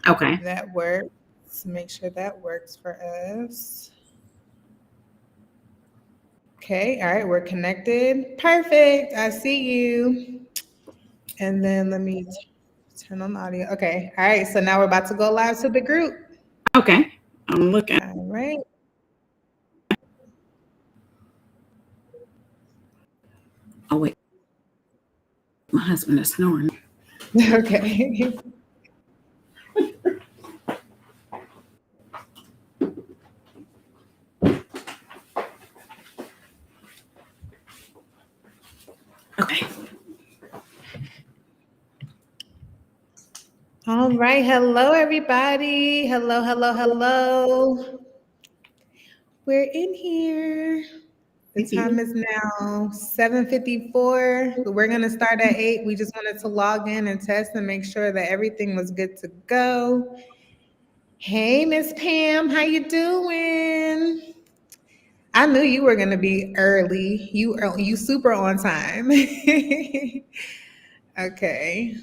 Okay. That works. Make sure that works for us. Okay, all right, we're connected. Perfect. I see you. And then let me turn on audio. Okay, all right, so now we're about to go live to the group. Okay. I'm looking. All right. Oh, wait. My husband is snoring. Okay. Okay. All right. Hello, everybody. Hello, hello, hello. We're in here. The time is now 7:54. We're going to start at 8. We just wanted to log in and test and make sure that everything was good to go. Hey, Miss Pam, how you doing? I knew you were going to be early. You super on time. Okay.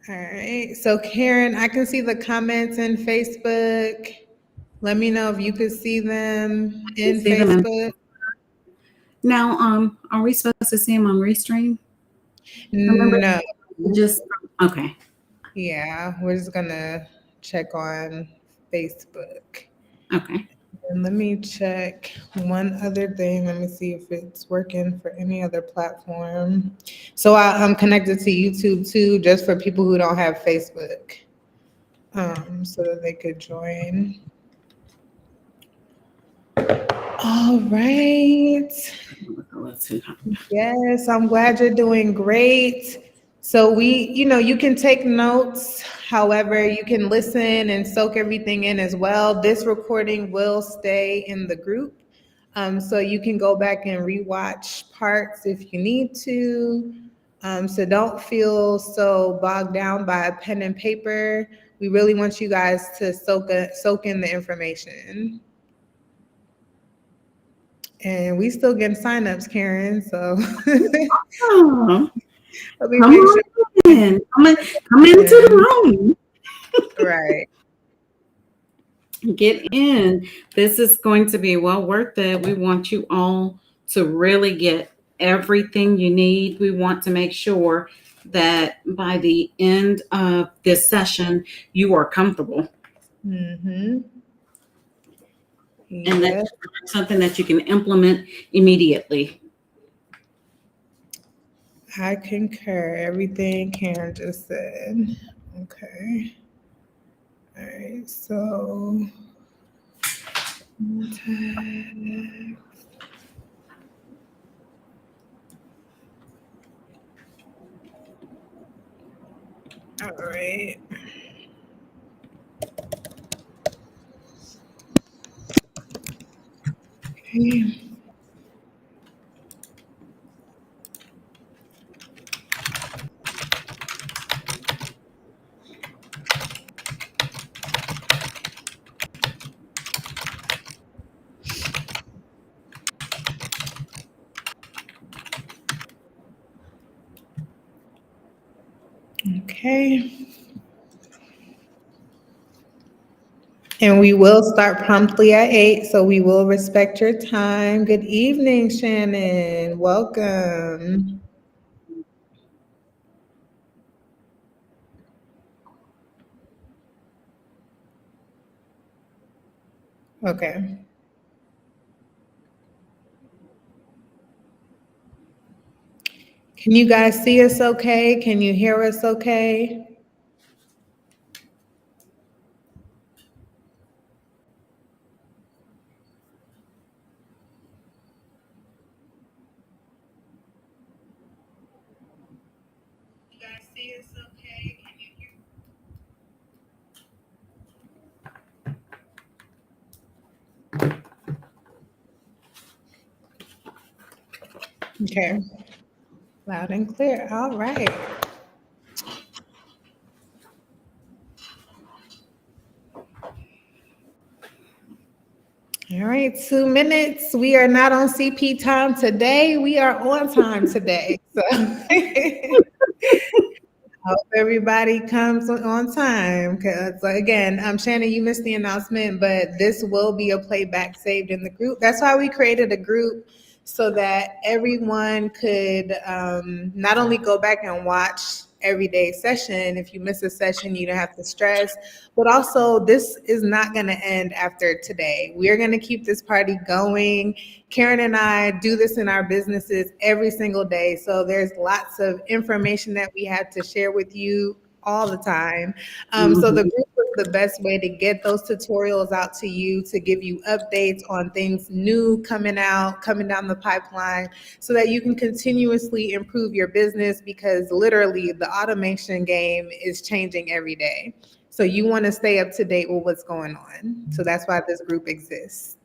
All right. So Karen, I can see the comments in Facebook. Let me know if you could see them You in see them in. Facebook. Now, are we supposed to see them on Restream? Remember, No. just okay. Yeah, we're just gonna check on Facebook. Okay. And let me check one other thing. Let me see if it's working for any other platform. So I'm connected to YouTube too, just for people who don't have Facebook, so that they could join. All right. Let's see. Yes, I'm glad you're doing great. So you can take notes. However, you can listen and soak everything in as well. This recording will stay in the group. So you can go back and rewatch parts if you need to. So don't feel so bogged down by pen and paper. We really want you guys to soak in the information. And we still getting signups, Karen. So Oh, let me come make sure. on in. Come into the room. Right. Get in. This is going to be well worth it. We want you all to really get everything you need. We want to make sure that by the end of this session, you are comfortable Mm-hmm. and that Yeah, it's something that you can implement immediately. I concur. Everything Karen just said. Okay. All right. So, all right. Okay. Okay. And we will start promptly at 8, so we will respect your time. Good evening, Shannon. Welcome. Okay. Can you guys see us okay? Can you hear us okay? You guys see us okay? Can you hear? Okay. Loud and clear. All right. All right, 2 minutes. We are not on CP time today. We are on time today. So, Hope everybody comes on time. Cause again, Shannon, you missed the announcement, but this will be a playback saved in the group. That's why we created a group so that everyone could not only go back and watch everyday session. If you miss a session, you don't have to stress. But also, this is not going to end after today. We're going to keep this party going. Karen and I do this in our businesses every single day. So there's lots of information that we have to share with you all the time. So the Mhm. group is the best way to get those tutorials out to you, to give you updates on things new coming out, coming down the pipeline, so that you can continuously improve your business, because literally the automation game is changing every day. So you want to stay up to date with what's going on. So that's why this group exists.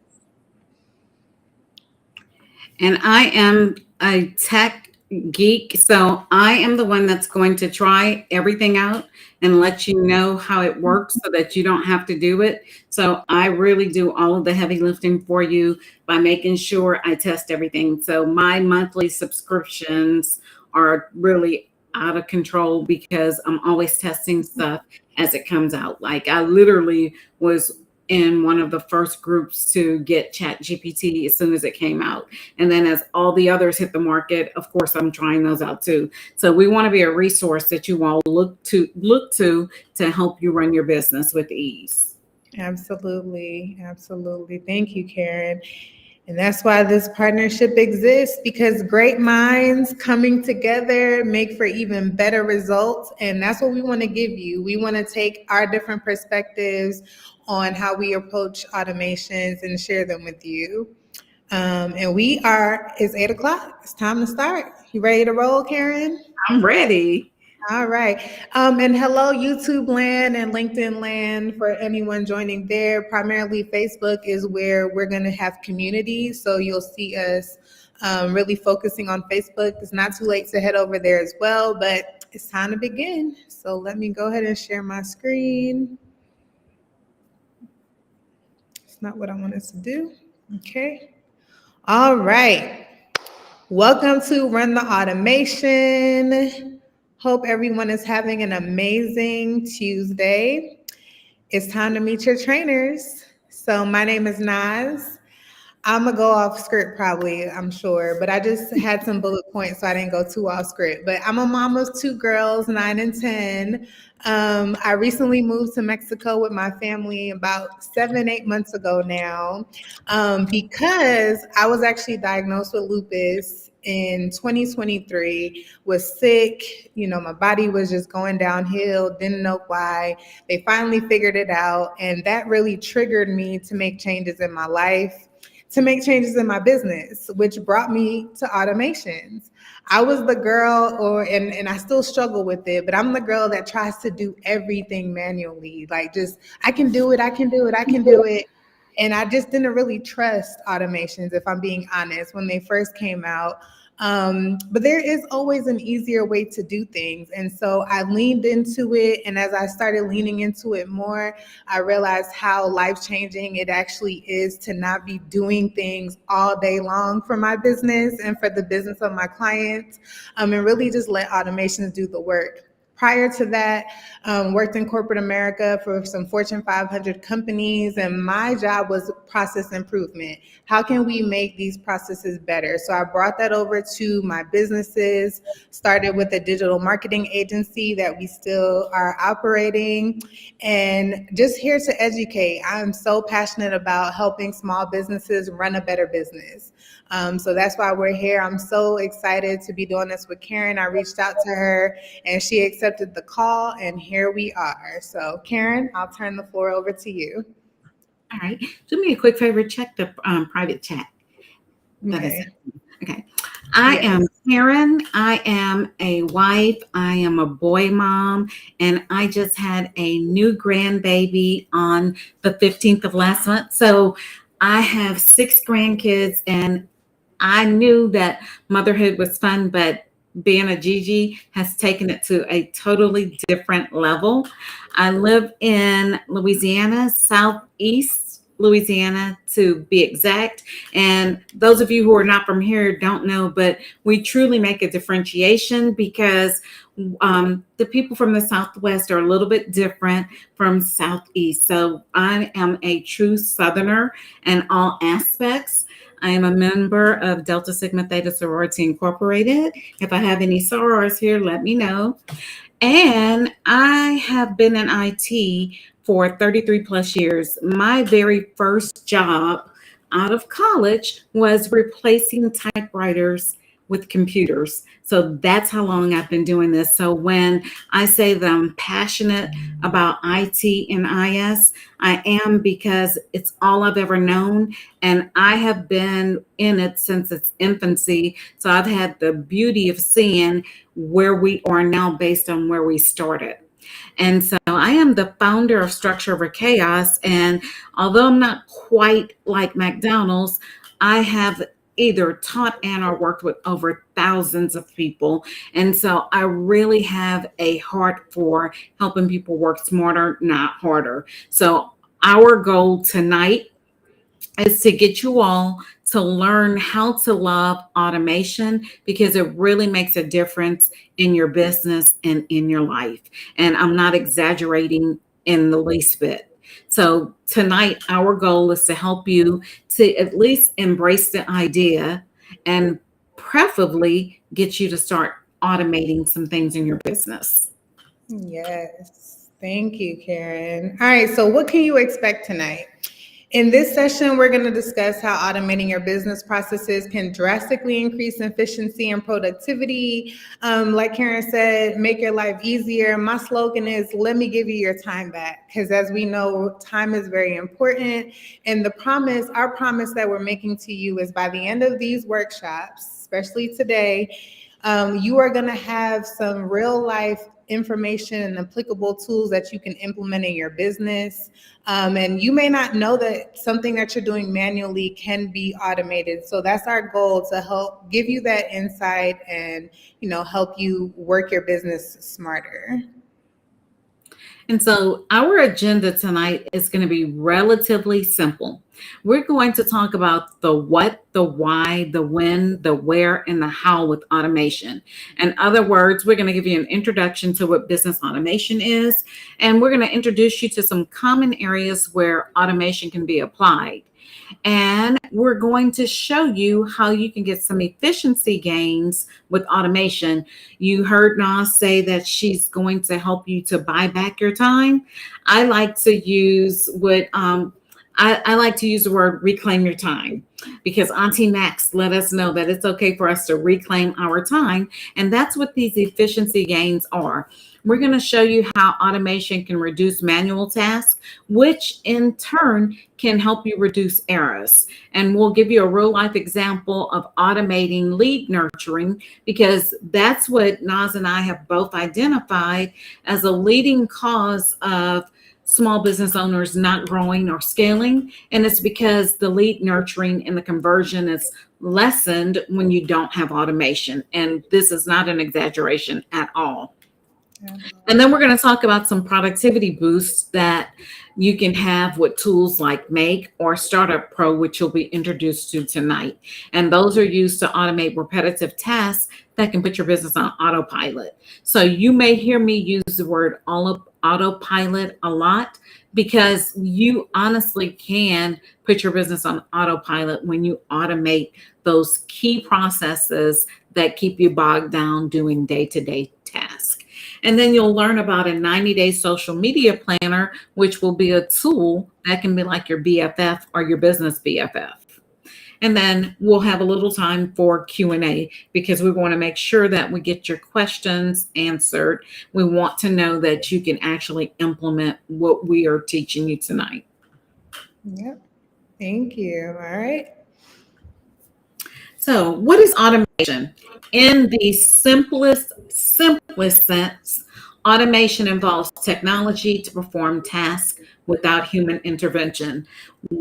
And I am a tech geek, so I am the one that's going to try everything out and let you know how it works so that you don't have to do it. So I really do all of the heavy lifting for you by making sure I test everything. So my monthly subscriptions are really out of control because I'm always testing stuff as it comes out. Like I literally was in one of the first groups to get Chat GPT as soon as it came out. And then as all the others hit the market, of course, I'm trying those out too. So we want to be a resource that you all look to help you run your business with ease. Absolutely. Absolutely. Thank you, Karen. And that's why this partnership exists, because great minds coming together make for even better results. And that's what we want to give you. We want to take our different perspectives on how we approach automations and share them with you. And it's 8 o'clock. It's time to start. You ready to roll, Karen? I'm ready. All right. And hello, YouTube land and LinkedIn land for anyone joining there. Primarily, Facebook is where we're going to have communities. So you'll see us really focusing on Facebook. It's not too late to head over there as well, but it's time to begin. So let me go ahead and share my screen. It's not what I wanted to do. Okay. All right. Welcome to Run the Automation. Hope everyone is having an amazing Tuesday. It's time to meet your trainers. So my name is Naz. I'm gonna go off script probably, I'm sure, but I just had some bullet points, so I didn't go too off script. But I'm a mom of two girls, 9 and 10. I recently moved to Mexico with my family about 7, 8 months ago now, because I was actually diagnosed with lupus in 2023, was sick. My body was just going downhill, didn't know why. They finally figured it out, and that really triggered me to make changes in my life, to make changes in my business, which brought me to automations. I was the girl, and I still struggle with it, but I'm the girl that tries to do everything manually. Like, just, I can do it, I can do it, I can do it. And I just didn't really trust automations, if I'm being honest, when they first came out. But there is always an easier way to do things. And so I leaned into it. And as I started leaning into it more, I realized how life-changing it actually is to not be doing things all day long for my business and for the business of my clients, and really just let automations do the work. Prior to that, worked in corporate America for some Fortune 500 companies, and my job was process improvement. How can we make these processes better? So I brought that over to my businesses, started with a digital marketing agency that we still are operating, and just here to educate. I'm so passionate about helping small businesses run a better business. So that's why we're here. I'm so excited to be doing this with Karen. I reached out to her and she accepted the call, and here we are. So Karen, I'll turn the floor over to you. All right. Do me a quick favor. Check the private chat. That is Okay. okay. I am Yes. Karen. I am a wife. I am a boy mom, and I just had a new grandbaby on the 15th of last month. So I have 6 grandkids, and I knew that motherhood was fun, but being a Gigi has taken it to a totally different level. I live in Louisiana, southeast Louisiana, to be exact. And those of you who are not from here don't know, but we truly make a differentiation because the people from the Southwest are a little bit different from Southeast. So I am a true Southerner in all aspects. I am a member of Delta Sigma Theta Sorority Incorporated. If I have any sorors here, let me know. And I have been in IT for 33 plus years. My very first job out of college was replacing typewriters with computers. So that's how long I've been doing this. So when I say that I'm passionate about IT and IS, I am because it's all I've ever known. And I have been in it since its infancy. So I've had the beauty of seeing where we are now based on where we started. And so I am the founder of Structure Over Chaos. And although I'm not quite like McDonald's, I have either taught and or worked with over thousands of people. And so I really have a heart for helping people work smarter, not harder. So our goal tonight is to get you all to learn how to love automation because it really makes a difference in your business and in your life. And I'm not exaggerating in the least bit. So tonight, our goal is to help you to at least embrace the idea and preferably get you to start automating some things in your business. Yes. Thank you, Karen. All right. So what can you expect tonight? In this session, we're going to discuss how automating your business processes can drastically increase efficiency and productivity. Like Karen said, make your life easier. My slogan is, let me give you your time back. Because as we know, time is very important. And our promise that we're making to you is by the end of these workshops, especially today, you are going to have some real life information and applicable tools that you can implement in your business. And you may not know that something that you're doing manually can be automated. So that's our goal, to help give you that insight and, help you work your business smarter. And so our agenda tonight is going to be relatively simple. We're going to talk about the what, the why, the when, the where, and the how with automation. In other words, we're going to give you an introduction to what business automation is, and we're going to introduce you to some common areas where automation can be applied. And we're going to show you how you can get some efficiency gains with automation. You heard Nas say that she's going to help you to buy back your time. I like to use I like to use the word reclaim your time, because Auntie Max let us know that it's okay for us to reclaim our time. And that's what these efficiency gains are. We're going to show you how automation can reduce manual tasks, which in turn can help you reduce errors. And we'll give you a real life example of automating lead nurturing, because that's what Nas and I have both identified as a leading cause of small business owners not growing or scaling. And it's because the lead nurturing and the conversion is lessened when you don't have automation. And this is not an exaggeration at all. And then we're going to talk about some productivity boosts that you can have with tools like Make or Startup Pro, which you'll be introduced to tonight. And those are used to automate repetitive tasks that can put your business on autopilot. So you may hear me use the word autopilot a lot, because you honestly can put your business on autopilot when you automate those key processes that keep you bogged down doing day-to-day tasks. And then you'll learn about a 90-day social media planner, which will be a tool that can be like your BFF or your business BFF. And then we'll have a little time for Q&A, because we want to make sure that we get your questions answered. We want to know that you can actually implement what we are teaching you tonight. Yep. Thank you. All right. So what is automation? In the simplest sense, automation involves technology to perform tasks without human intervention.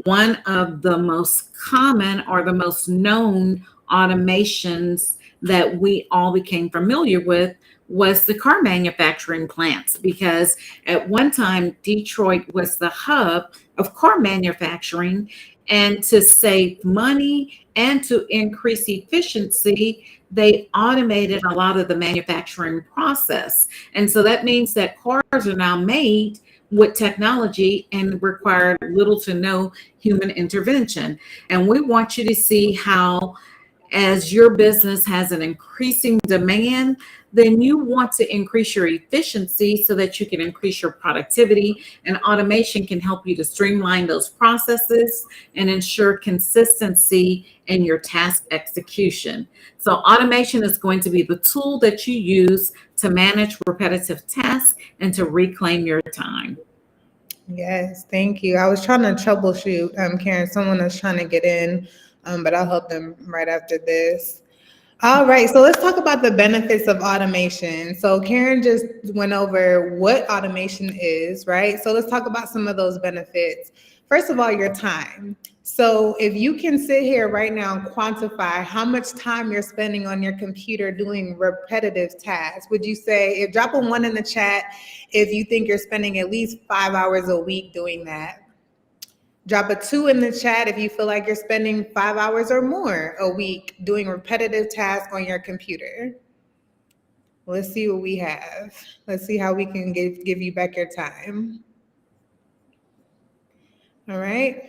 One of the most common or the most known automations that we all became familiar with was the car manufacturing plants, because at one time Detroit was the hub of car manufacturing. And to save money and to increase efficiency, they automated a lot of the manufacturing process. And so that means that cars are now made with technology and require little to no human intervention. And we want you to see how, as your business has an increasing demand, then you want to increase your efficiency so that you can increase your productivity. And automation can help you to streamline those processes and ensure consistency in your task execution. So, automation is going to be the tool that you use to manage repetitive tasks and to reclaim your time. Yes, thank you. I was trying to troubleshoot, Karen. Someone was trying to get in, but I'll help them right after this. All right, so let's talk about the benefits of automation. So Karen just went over what automation is, right? So let's talk about some of those benefits. First of all, your time. So if you can sit here right now and quantify how much time you're spending on your computer doing repetitive tasks, would you say, drop a 1 in the chat if you think you're spending at least 5 hours a week doing that? Drop a 2 in the chat if you feel like you're spending 5 hours or more a week doing repetitive tasks on your computer. Let's see what we have. Let's see how we can give you back your time. All right.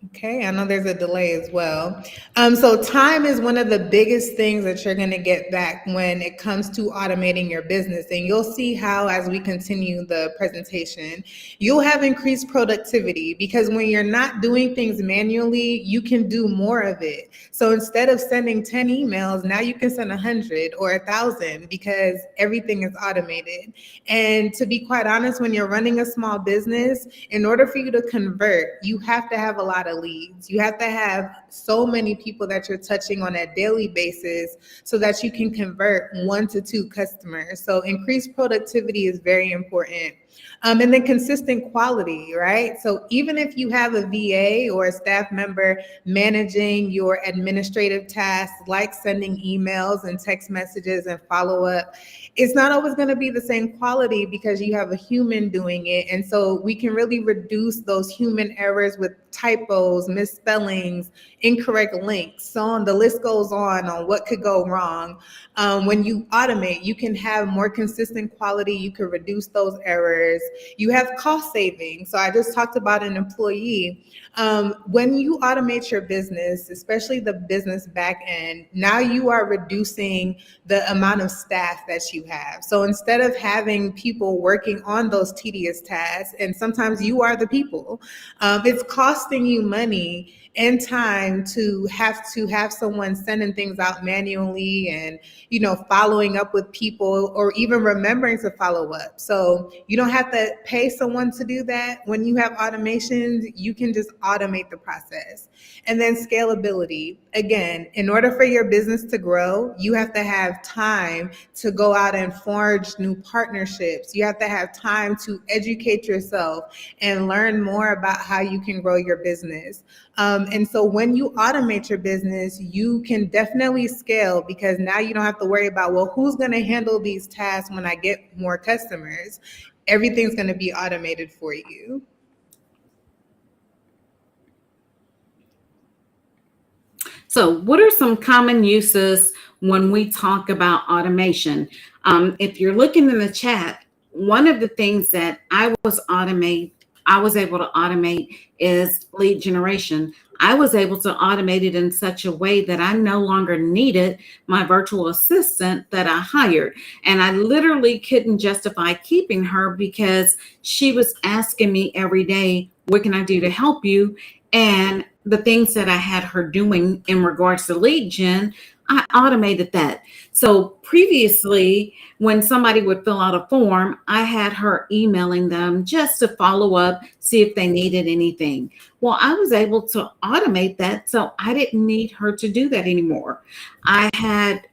Okay, I know there's a delay as well. So time is one of the biggest things that you're going to get back when it comes to automating your business. And you'll see how, as we continue the presentation, you'll have increased productivity, because when you're not doing things manually, you can do more of it. So instead of sending 10 emails, now you can send 100 or 1,000 because everything is automated. And to be quite honest, when you're running a small business, in order for you to convert, you have to have a lot of leads. You have to have so many people that you're touching on a daily basis so that you can convert 1 to 2 customers. So increased productivity is very important. And then consistent quality, right? So even if you have a VA or a staff member managing your administrative tasks, like sending emails and text messages and follow up, it's not always going to be the same quality because you have a human doing it. And so we can really reduce those human errors with typos, misspellings, incorrect links. So on, the list goes on what could go wrong. When you automate, you can have more consistent quality. You can reduce those errors. You have cost savings. So I just talked about an employee. When you automate your business, especially the business back end, now you are reducing the amount of staff that you have. So instead of having people working on those tedious tasks, and sometimes you are the people, it's costing you money and time to have someone sending things out manually and, following up with people, or even remembering to follow up. So you don't have to pay someone to do that. When you have automations, you can just automate the process. And then scalability. Again, in order for your business to grow, you have to have time to go out and forge new partnerships. You have to have time to educate yourself and learn more about how you can grow your business. And so when you automate your business, you can definitely scale, because now you don't have to worry about, well, who's going to handle these tasks when I get more customers? Everything's going to be automated for you. So, what are some common uses when we talk about automation? If you're looking in the chat, one of the things that I was able to automate is lead generation. I was able to automate it in such a way that I no longer needed my virtual assistant that I hired. And I literally couldn't justify keeping her because she was asking me every day, what can I do to help you? And the things that I had her doing in regards to lead gen, I automated that. So previously, when somebody would fill out a form, I had her emailing them just to follow up, see if they needed anything. Well, I was able to automate that, so I didn't need her to do that anymore. I had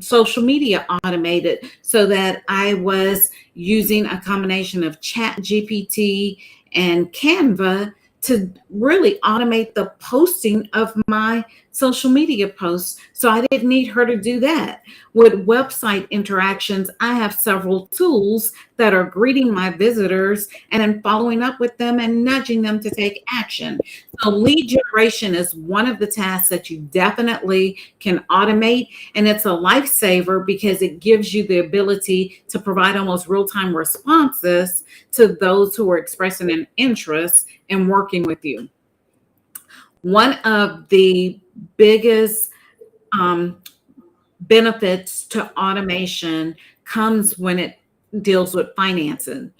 social media automated so that I was using a combination of Chat GPT and Canva to really automate the posting of my social media posts, so I didn't need her to do that. With website interactions, I have several tools that are greeting my visitors and then following up with them and nudging them to take action. So, lead generation is one of the tasks that you definitely can automate, and it's a lifesaver because it gives you the ability to provide almost real time responses to those who are expressing an interest in working with you. One of the biggest um, benefits to automation comes when it deals with financing.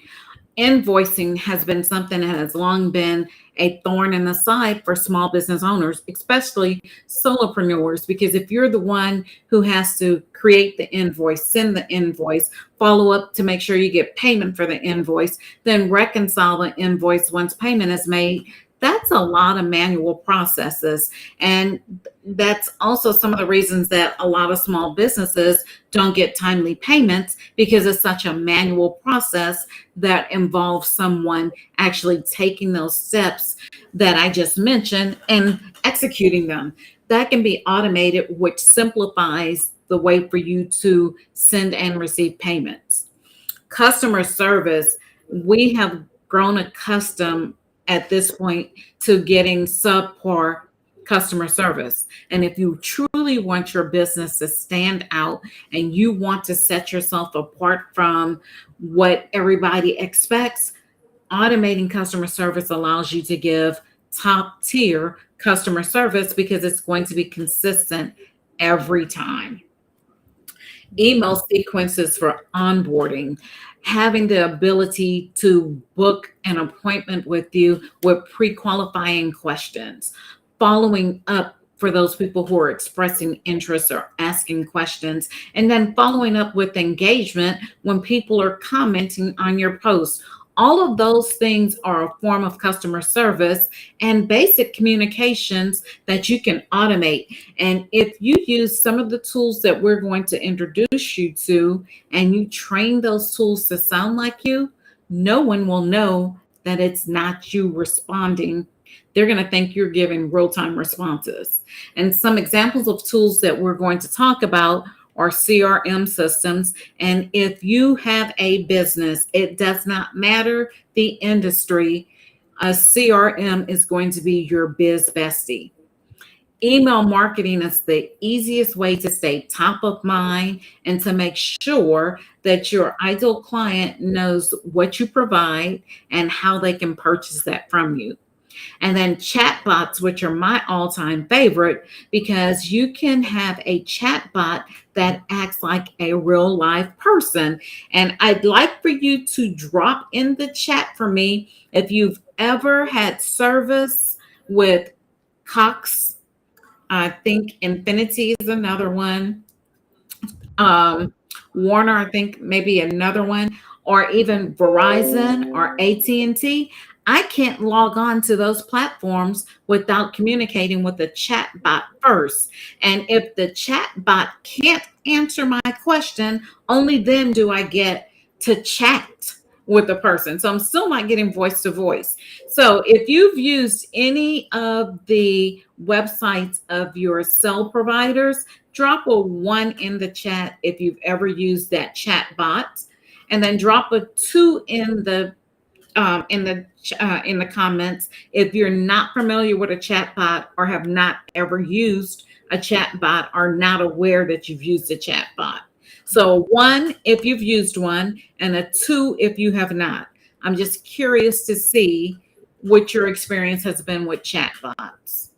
Invoicing has been something that has long been a thorn in the side for small business owners, especially solopreneurs, because if you're the one who has to create the invoice, send the invoice, follow up to make sure you get payment for the invoice, then reconcile the invoice once payment is made, that's a lot of manual processes. And that's also some of the reasons that a lot of small businesses don't get timely payments, because it's such a manual process that involves someone actually taking those steps that I just mentioned and executing them. That can be automated, which simplifies the way for you to send and receive payments. Customer service, we have grown accustomed at this point to getting subpar customer service. And if you truly want your business to stand out and you want to set yourself apart from what everybody expects, automating customer service allows you to give top tier customer service because it's going to be consistent every time. Email sequences for onboarding, having the ability to book an appointment with you with pre-qualifying questions, following up for those people who are expressing interest or asking questions, and then following up with engagement when people are commenting on your post. All of those things are a form of customer service and basic communications that you can automate. And if you use some of the tools that we're going to introduce you to and you train those tools to sound like you, no one will know that it's not you responding. They're going to think you're giving real time responses. And some examples of tools that we're going to talk about or CRM systems. And if you have a business, it does not matter the industry, a CRM is going to be your biz bestie. Email marketing is the easiest way to stay top of mind and to make sure that your ideal client knows what you provide and how they can purchase that from you. And then chatbots, which are my all-time favorite, because you can have a chatbot that acts like a real live person. And I'd like for you to drop in the chat for me if you've ever had service with Cox. I think Infinity is another one. Warner, I think maybe another one, or even Verizon or AT&T. I can't log on to those platforms without communicating with the chat bot first. And if the chat bot can't answer my question, only then do I get to chat with the person. So I'm still not getting voice to voice. So if you've used any of the websites of your cell providers, drop a 1 in the chat if you've ever used that chat bot, and then drop a 2 in the comments if you're not familiar with a chatbot or have not ever used a chatbot or not aware that you've used a chatbot. So 1 if you've used one, and a 2 if you have not. I'm just curious to see what your experience has been with chatbots.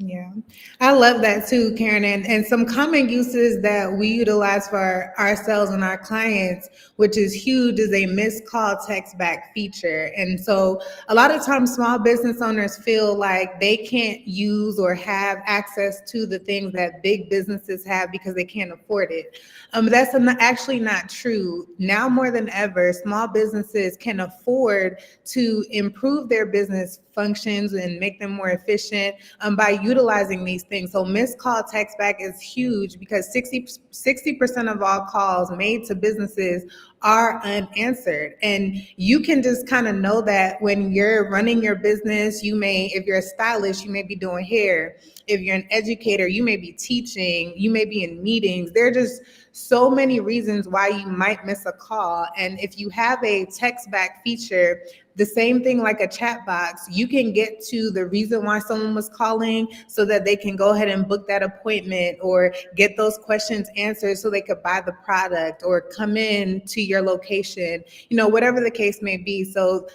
Yeah, I love that too, Karen. And some common uses that we utilize for ourselves and our clients, which is huge, is a missed call text back feature. And so a lot of times small business owners feel like they can't use or have access to the things that big businesses have because they can't afford it. That's actually not true. Now more than ever, small businesses can afford to improve their business functions and make them more efficient by utilizing these things. So missed call text back is huge because 60% of all calls made to businesses are unanswered. And you can just kind of know that when you're running your business. If you're a stylist, you may be doing hair. If you're an educator, you may be teaching, you may be in meetings. There are just so many reasons why you might miss a call. And if you have a text back feature, the same thing like a chat box, you can get to the reason why someone was calling so that they can go ahead and book that appointment or get those questions answered so they could buy the product or come in to your location, whatever the case may be. So,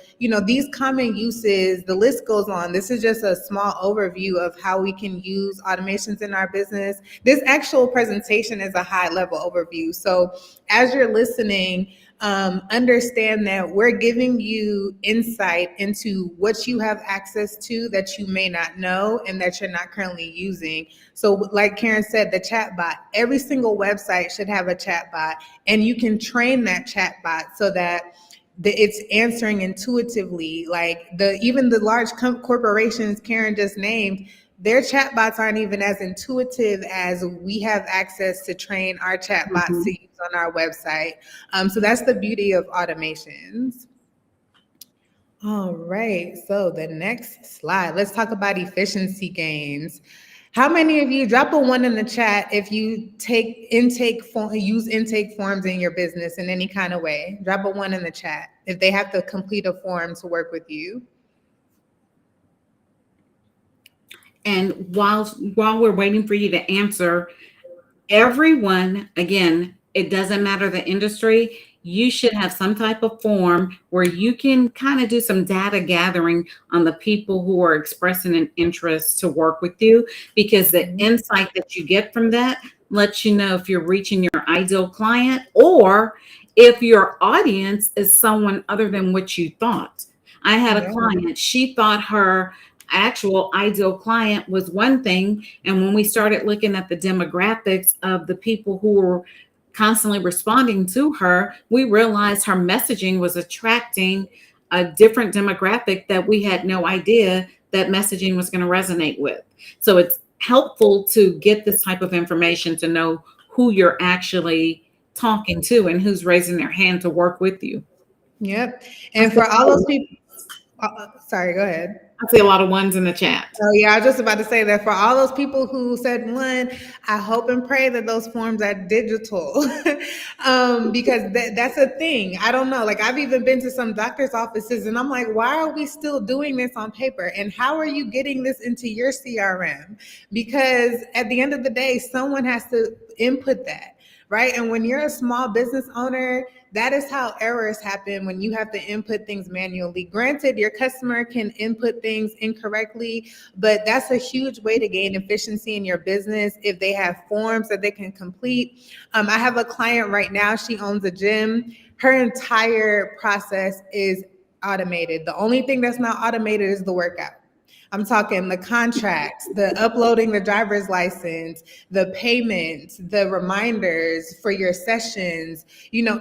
these common uses, the list goes on. This is just a small overview of how we can use automations in our business. This actual presentation is a high level overview. So as you're listening, understand that we're giving you insight into what you have access to that you may not know and that you're not currently using. So like Karen said, the chat bot, every single website should have a chat bot, and you can train that chat bot so that it's answering intuitively. Like even the large corporations Karen just named, their chatbots aren't even as intuitive as we have access to train our chatbots to use on our website. So that's the beauty of automations. All right, so the next slide, let's talk about efficiency gains. How many of you, drop a 1 in the chat if you use intake forms in your business in any kind of way? Drop a 1 in the chat if they have to complete a form to work with you. And while we're waiting for you to answer, everyone, again, it doesn't matter the industry, you should have some type of form where you can kind of do some data gathering on the people who are expressing an interest to work with you, because the insight that you get from that lets you know if you're reaching your ideal client or if your audience is someone other than what you thought. I had a client, she thought her actual ideal client was one thing. And when we started looking at the demographics of the people who were constantly responding to her, we realized her messaging was attracting a different demographic that we had no idea that messaging was going to resonate with. So it's helpful to get this type of information to know who you're actually talking to and who's raising their hand to work with you. Yep. And for all those people, sorry, go ahead. I see a lot of 1s in the chat. Oh yeah, I was just about to say that for all those people who said 1, I hope and pray that those forms are digital, because that's a thing. I don't know. Like I've even been to some doctor's offices and I'm like, why are we still doing this on paper? And how are you getting this into your CRM? Because at the end of the day, someone has to input that, right? And when you're a small business owner, that is how errors happen when you have to input things manually. Granted, your customer can input things incorrectly, but that's a huge way to gain efficiency in your business if they have forms that they can complete. I have a client right now, she owns a gym. Her entire process is automated. The only thing that's not automated is the workout. I'm talking the contracts, the uploading the driver's license, the payments, the reminders for your sessions,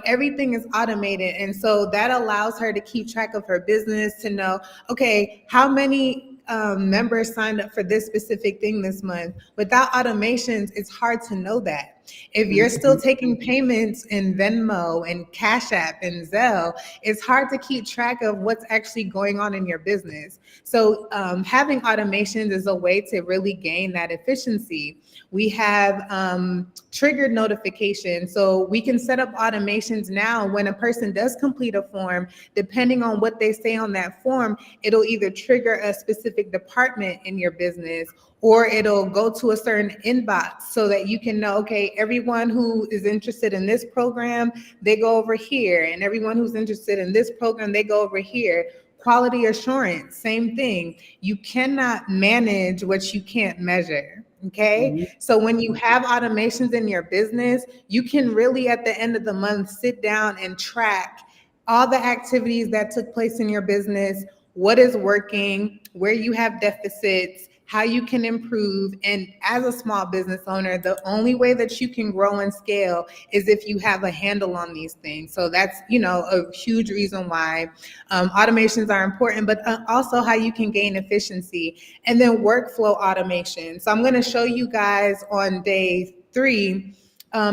everything is automated. And so that allows her to keep track of her business, to know, okay, how many members signed up for this specific thing this month. Without automations, it's hard to know that. If you're still taking payments in Venmo and Cash App and Zelle, it's hard to keep track of what's actually going on in your business. So having automations is a way to really gain that efficiency. We have triggered notifications. So we can set up automations now when a person does complete a form, depending on what they say on that form, it'll either trigger a specific department in your business, or it'll go to a certain inbox so that you can know, okay, everyone who is interested in this program, they go over here. And everyone who's interested in this program, they go over here. Quality assurance, same thing. You cannot manage what you can't measure. Okay. So when you have automations in your business, you can really at the end of the month sit down and track all the activities that took place in your business, what is working, where you have deficits, how you can improve. And as a small business owner, the only way that you can grow and scale is if you have a handle on these things. So that's, a huge reason why automations are important, but also how you can gain efficiency. And then workflow automation. So I'm going to show you guys on day 3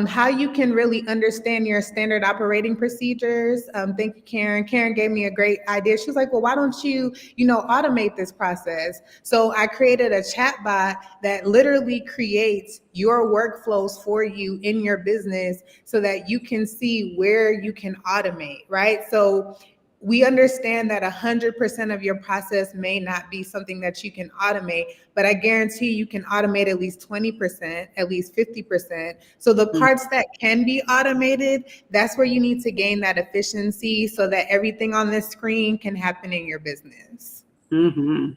how you can really understand your standard operating procedures. Thank you, Karen. Karen gave me a great idea. She was like, well, why don't you, automate this process? So I created a chat bot that literally creates your workflows for you in your business so that you can see where you can automate, right? So we understand that 100% of your process may not be something that you can automate, but I guarantee you can automate at least 20%, at least 50%. So the parts that can be automated, that's where you need to gain that efficiency so that everything on this screen can happen in your business. Mm-hmm.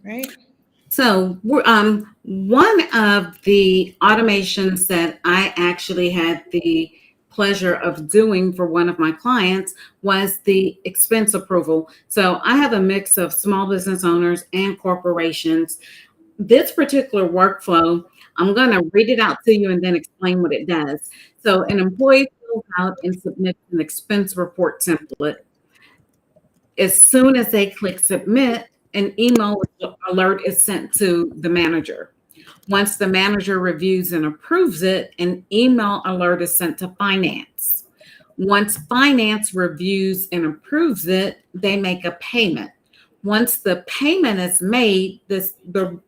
Right? So, one of the automations that I actually had the pleasure of doing for one of my clients was the expense approval. So, I have a mix of small business owners and corporations. This particular workflow, I'm going to read it out to you and then explain what it does. So, an employee fills out and submits an expense report template. As soon as they click submit, an email alert is sent to the manager. Once the manager reviews and approves it, an email alert is sent to finance. Once finance reviews and approves it, they make a payment. Once the payment is made, the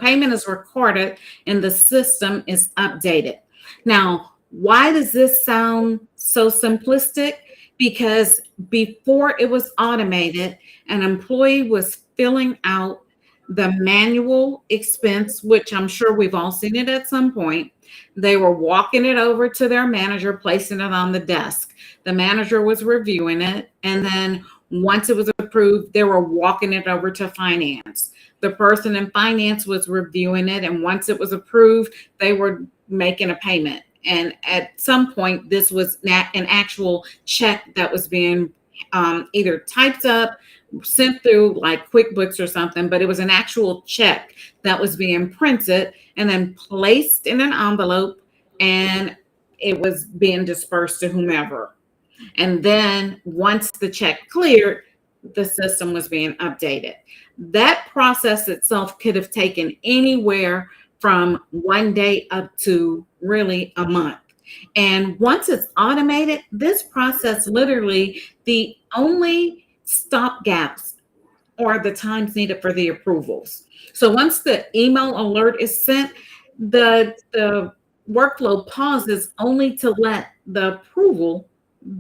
payment is recorded and the system is updated. Now, why does this sound so simplistic? Because before it was automated, an employee was filling out the manual expense, which I'm sure we've all seen it at some point. They were walking it over to their manager, placing it on the desk. The manager was reviewing it. And then once it was approved, they were walking it over to finance. The person in finance was reviewing it. And once it was approved, they were making a payment. And at some point, this was an actual check that was being either typed up, sent through like QuickBooks or something, but it was an actual check that was being printed and then placed in an envelope, and it was being dispersed to whomever. And then once the check cleared, the system was being updated. That process itself could have taken anywhere from 1 day up to really a month. And once it's automated, this process literally, the only stop gaps are the times needed for the approvals. So once the email alert is sent, the workflow pauses only to let the approval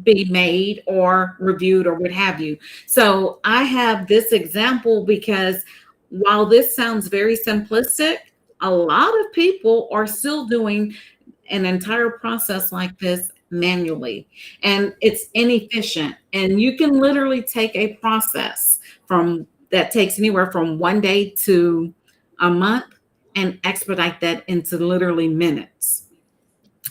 be made or reviewed or what have you. So I have this example because while this sounds very simplistic, a lot of people are still doing an entire process like this manually, and it's inefficient. And you can literally take a process from that takes anywhere from 1 day to a month and expedite that into literally minutes.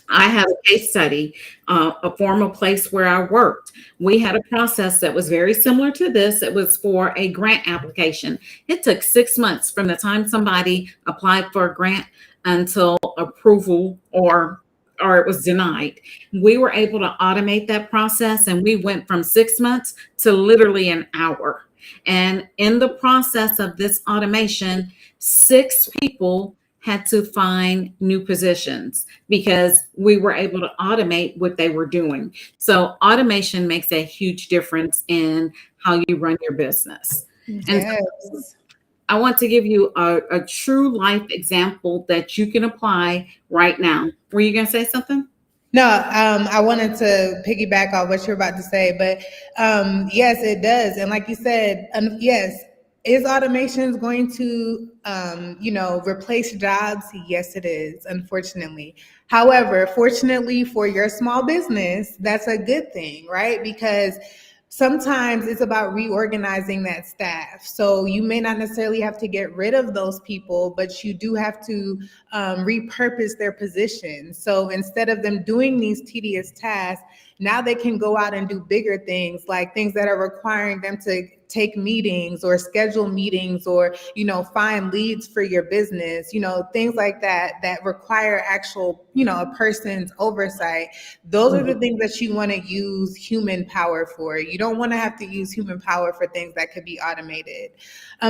I have a case study, a former place where I worked. We had a process that was very similar to this. It was for a grant application. It took 6 months from the time somebody applied for a grant until approval or it was denied. We were able to automate that process, and we went from 6 months to literally an hour. And in the process of this automation, 6 people had to find new positions because we were able to automate what they were doing. So automation makes a huge difference in how you run your business. Yes. And so I want to give you a true life example that you can apply right now. Were you going to say something? No, I wanted to piggyback on what you're about to say, but yes, it does. And like you said, yes, is automations going to, replace jobs? Yes, it is, unfortunately. However, fortunately for your small business, that's a good thing, right? Because sometimes it's about reorganizing that staff. So you may not necessarily have to get rid of those people, but you do have to repurpose their positions. So instead of them doing these tedious tasks, now they can go out and do bigger things, like things that are requiring them to take meetings or schedule meetings or, find leads for your business, things like that that require actual, a person's oversight. Those are the things that you want to use human power for. You don't want to have to use human power for things that could be automated.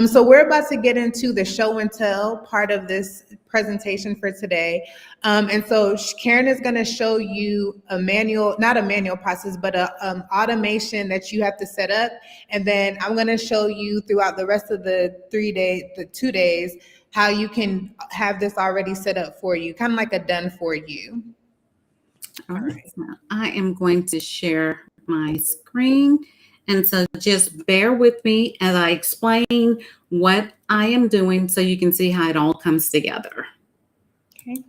So we're about to get into the show and tell part of this presentation for today. And so Karen is going to show you not a manual process, but a automation that you have to set up. And then I'm going to show you throughout the rest of the 2 days, how you can have this already set up for you, kind of like a done for you. All right. So I am going to share my screen. And so just bear with me as I explain what I am doing so you can see how it all comes together. Okay.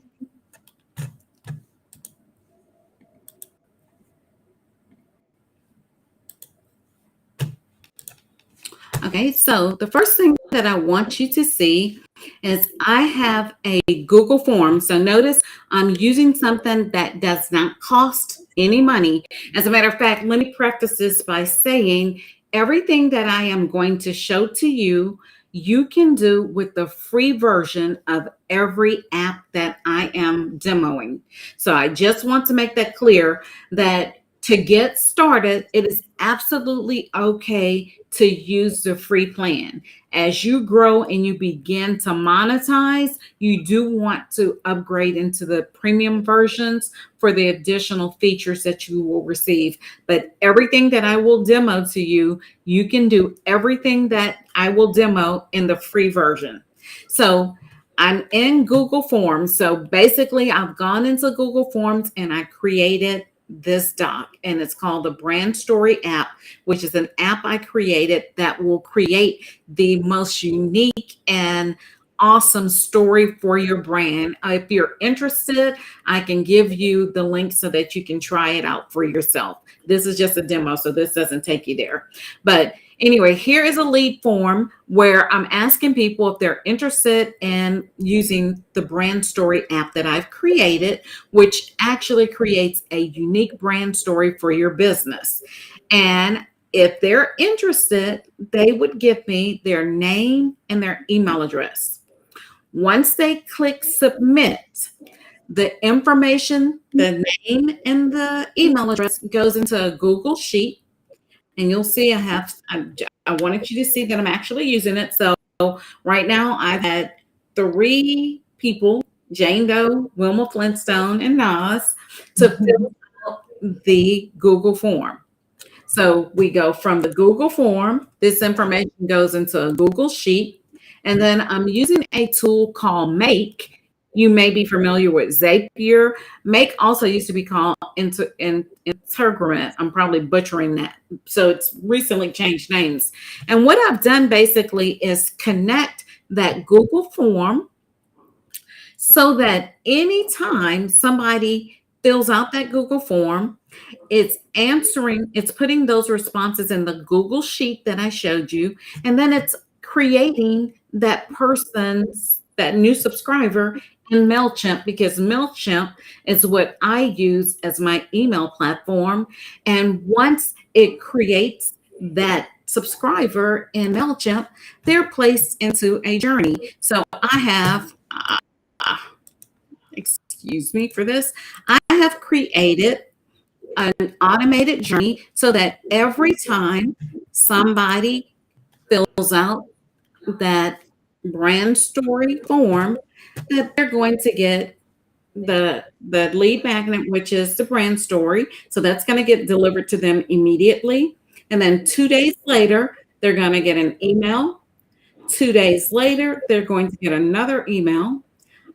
Okay, so the first thing that I want you to see is I have a Google form. So notice I'm using something that does not cost any money. As a matter of fact, let me preface this by saying everything that I am going to show to you, you can do with the free version of every app that I am demoing. So I just want to make that clear that to get started, it is absolutely okay to use the free plan. As you grow and you begin to monetize, you do want to upgrade into the premium versions for the additional features that you will receive. But everything that I will demo to you, you can do everything that I will demo in the free version. So I'm in Google Forms. So basically, I've gone into Google Forms and I created this doc, and it's called the Brand Story app, which is an app I created that will create the most unique and awesome story for your brand. If you're interested, I can give you the link so that you can try it out for yourself. This is just a demo, so this doesn't take you there. But anyway, here is a lead form where I'm asking people if they're interested in using the Brand Story app that I've created, which actually creates a unique brand story for your business. And if they're interested, they would give me their name and their email address. Once they click submit, the information, the name and the email address goes into a Google Sheet. And you'll see I wanted you to see that I'm actually using it. So right now I've had 3 people, Jane Doe, Wilma Flintstone, and Nas, to fill out the Google form. So we go from the Google form, this information goes into a Google Sheet, and then I'm using a tool called Make. You may be familiar with Zapier. Make also used to be called Integrament. I'm probably butchering that. So it's recently changed names. And what I've done basically is connect that Google form so that anytime somebody fills out that Google form, it's putting those responses in the Google Sheet that I showed you, and then it's creating that new subscriber in MailChimp, because MailChimp is what I use as my email platform. And once it creates that subscriber in MailChimp, they're placed into a journey. So I have, excuse me for this, I have created an automated journey so that every time somebody fills out that brand story form, that they're going to get the lead magnet, which is the brand story. So that's going to get delivered to them immediately. And then 2 days later, they're going to get an email. 2 days later, they're going to get another email.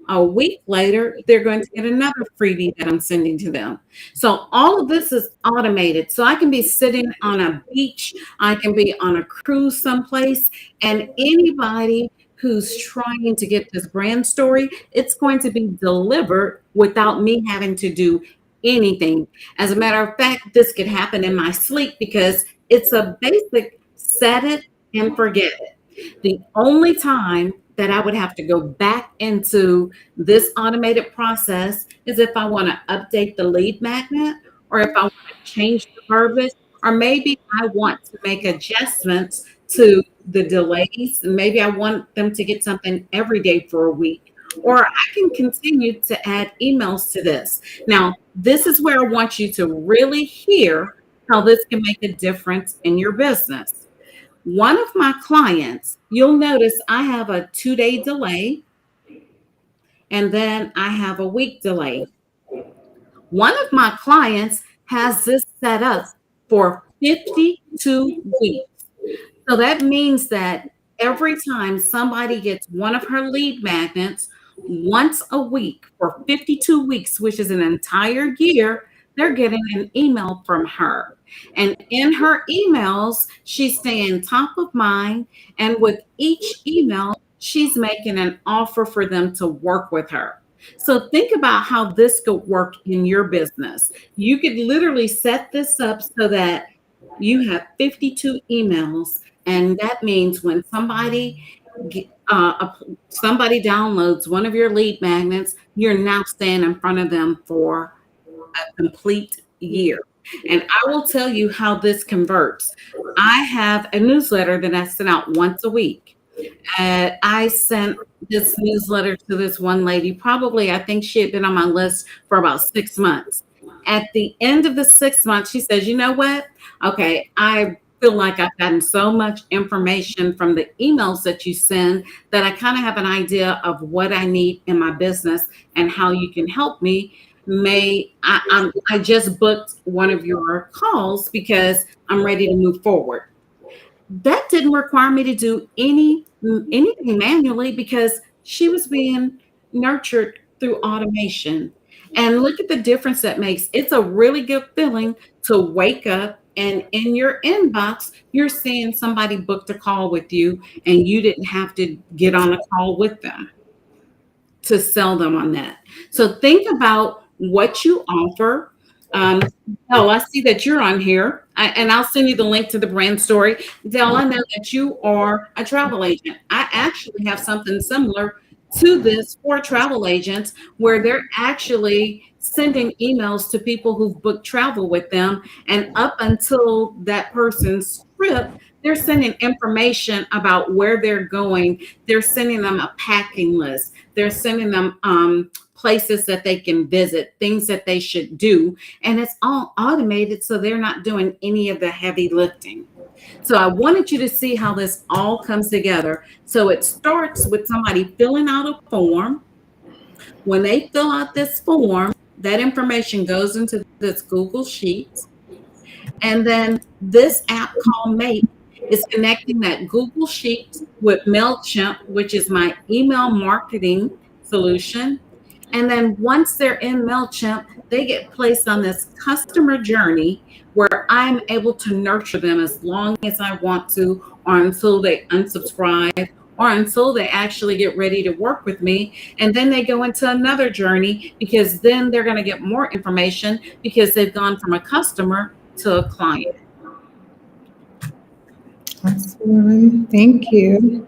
A week later, they're going to get another freebie that I'm sending to them. So all of this is automated. So I can be sitting on a beach, I can be on a cruise someplace, and anybody who's trying to get this brand story, it's going to be delivered without me having to do anything. As a matter of fact, this could happen in my sleep because it's a basic set it and forget it. The only time that I would have to go back into this automated process is if I want to update the lead magnet, or if I want to change the verbiage, or maybe I want to make adjustments to the delays. Maybe I want them to get something every day for a week, or I can continue to add emails to this. Now, this is where I want you to really hear how this can make a difference in your business. One of my clients, you'll notice I have a 2 day delay and then I have a week delay. One of my clients has this set up for 52 weeks. So that means that every time somebody gets one of her lead magnets once a week for 52 weeks, which is an entire year, they're getting an email from her. And in her emails, she's staying top of mind. And with each email, she's making an offer for them to work with her. So think about how this could work in your business. You could literally set this up so that you have 52 emails, and that means when somebody downloads one of your lead magnets, you're now staying in front of them for a complete year. And I will tell you how this converts. I have a newsletter that I send out once a week. I sent this newsletter to this one lady. Probably, I think she had been on my list for about 6 months. At the end of the 6 months, she says, "You know what? Okay, I feel like I've gotten so much information from the emails that you send that I kind of have an idea of what I need in my business and how you can help me. I just booked one of your calls because I'm ready to move forward." That didn't require me to do anything manually because she was being nurtured through automation. And look at the difference that makes. It's a really good feeling to wake up and in your inbox, you're seeing somebody booked a call with you and you didn't have to get on a call with them to sell them on that. So think about what you offer. Um, oh, I see that you're on here, and I'll send you the link to the brand story. Dell, I know that you are a travel agent. I actually have something similar to this for travel agents where they're actually sending emails to people who've booked travel with them. And up until that person's trip, they're sending information about where they're going. They're sending them a packing list. They're sending them places that they can visit, things that they should do. And it's all automated, so they're not doing any of the heavy lifting. So I wanted you to see how this all comes together. So it starts with somebody filling out a form. When they fill out this form, that information goes into this Google Sheets. And then this app called Make is connecting that Google Sheet with MailChimp, which is my email marketing solution. And then once they're in MailChimp, they get placed on this customer journey where I'm able to nurture them as long as I want to, or until they unsubscribe, or until they actually get ready to work with me. And then they go into another journey because then they're going to get more information because they've gone from a customer to a client. Awesome. Thank you.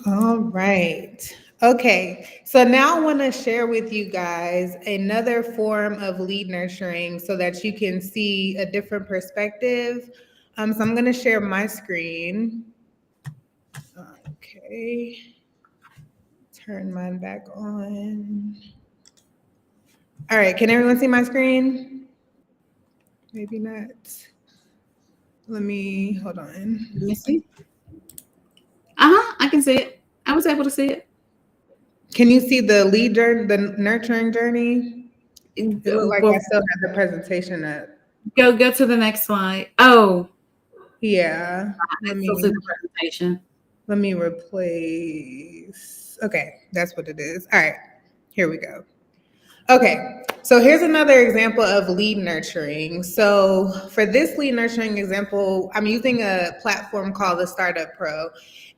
All right. Okay. So now I want to share with you guys another form of lead nurturing so that you can see a different perspective. So I'm going to share my screen. Okay. Turn mine back on. All right. Can everyone see my screen? Maybe not. Let me hold on. Let me see. I can see it. I was able to see it. Can you see the lead journey, the nurturing journey? It looked like I still have the presentation up. Go to the next slide. Oh, yeah. Let me see the presentation. Let me replace. Okay, that's what it is. All right, here we go. Okay, so here's another example of lead nurturing. So for this lead nurturing example, I'm using a platform called the Startup Pro.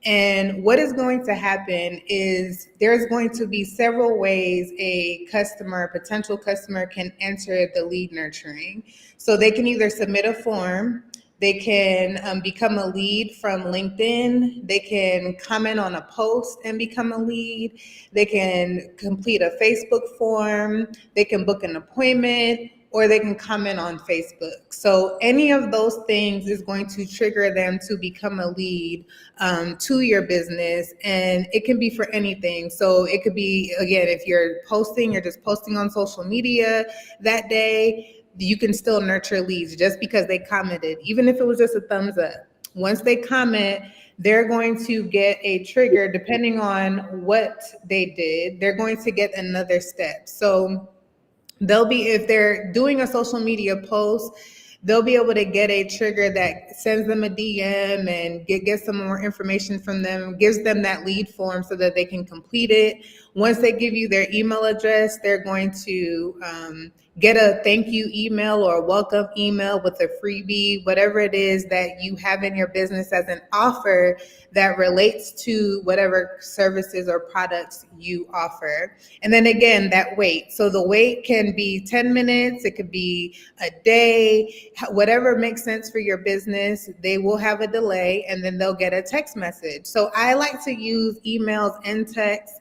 And what is going to happen is there's going to be several ways a potential customer can enter the lead nurturing. So they can either submit a form, they can become a lead from LinkedIn. They can comment on a post and become a lead. They can complete a Facebook form. They can book an appointment, or they can comment on Facebook. So any of those things is going to trigger them to become a lead to your business. And it can be for anything. So it could be, again, if you're just posting on social media that day, you can still nurture leads just because they commented, even if it was just a thumbs up. Once they comment, they're going to get a trigger depending on what they did. They're going to get another step. So if they're doing a social media post, they'll be able to get a trigger that sends them a DM and get some more information from them, gives them that lead form so that they can complete it. Once they give you their email address, they're going to get a thank you email or a welcome email with a freebie, whatever it is that you have in your business as an offer that relates to whatever services or products you offer. And then again, that wait. So the wait can be 10 minutes, it could be a day, whatever makes sense for your business. They will have a delay and then they'll get a text message. So I like to use emails and text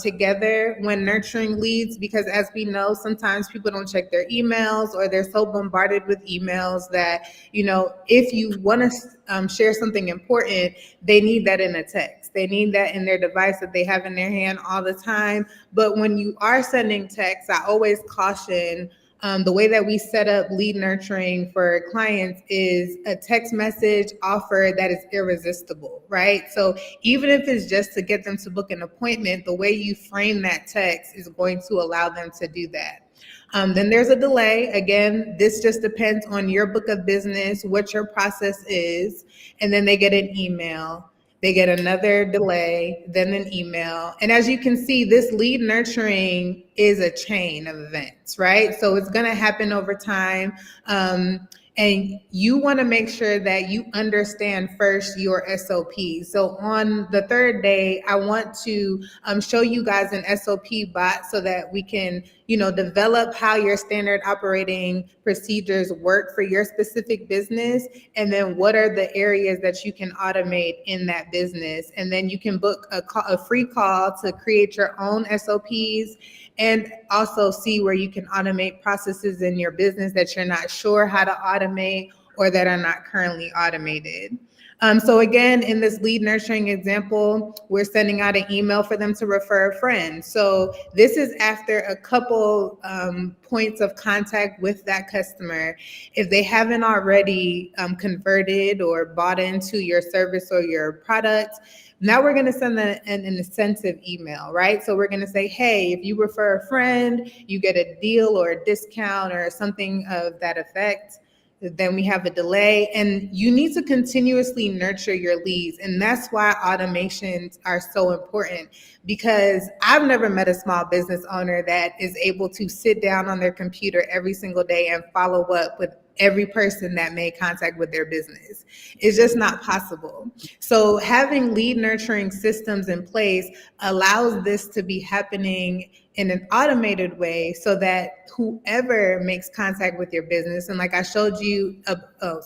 together when nurturing leads, because as we know, sometimes people don't check their emails or they're so bombarded with emails that, if you want to share something important, they need that in a text. They need that in their device that they have in their hand all the time. But when you are sending texts, I always caution the way that we set up lead nurturing for clients is a text message offer that is irresistible, right? So even if it's just to get them to book an appointment, the way you frame that text is going to allow them to do that. Then there's a delay. Again, this just depends on your book of business, what your process is, and then they get an email. They get another delay, then an email. And as you can see, this lead nurturing is a chain of events, right? So it's going to happen over time. And you want to make sure that you understand first your SOP. So on the third day, I want to show you guys an SOP bot so that we can, develop how your standard operating procedures work for your specific business. And then what are the areas that you can automate in that business. And then you can book a free call to create your own SOPs and also see where you can automate processes in your business that you're not sure how to automate or that are not currently automated. So again, in this lead nurturing example, we're sending out an email for them to refer a friend. So this is after a couple points of contact with that customer. If they haven't already converted or bought into your service or your product, now we're going to send an incentive email, right? So we're going to say, hey, if you refer a friend, you get a deal or a discount or something of that effect. Then we have a delay, and you need to continuously nurture your leads. And that's why automations are so important, because I've never met a small business owner that is able to sit down on their computer every single day and follow up with every person that made contact with their business. It's just not possible. So having lead nurturing systems in place allows this to be happening in an automated way so that whoever makes contact with your business, and like I showed you above,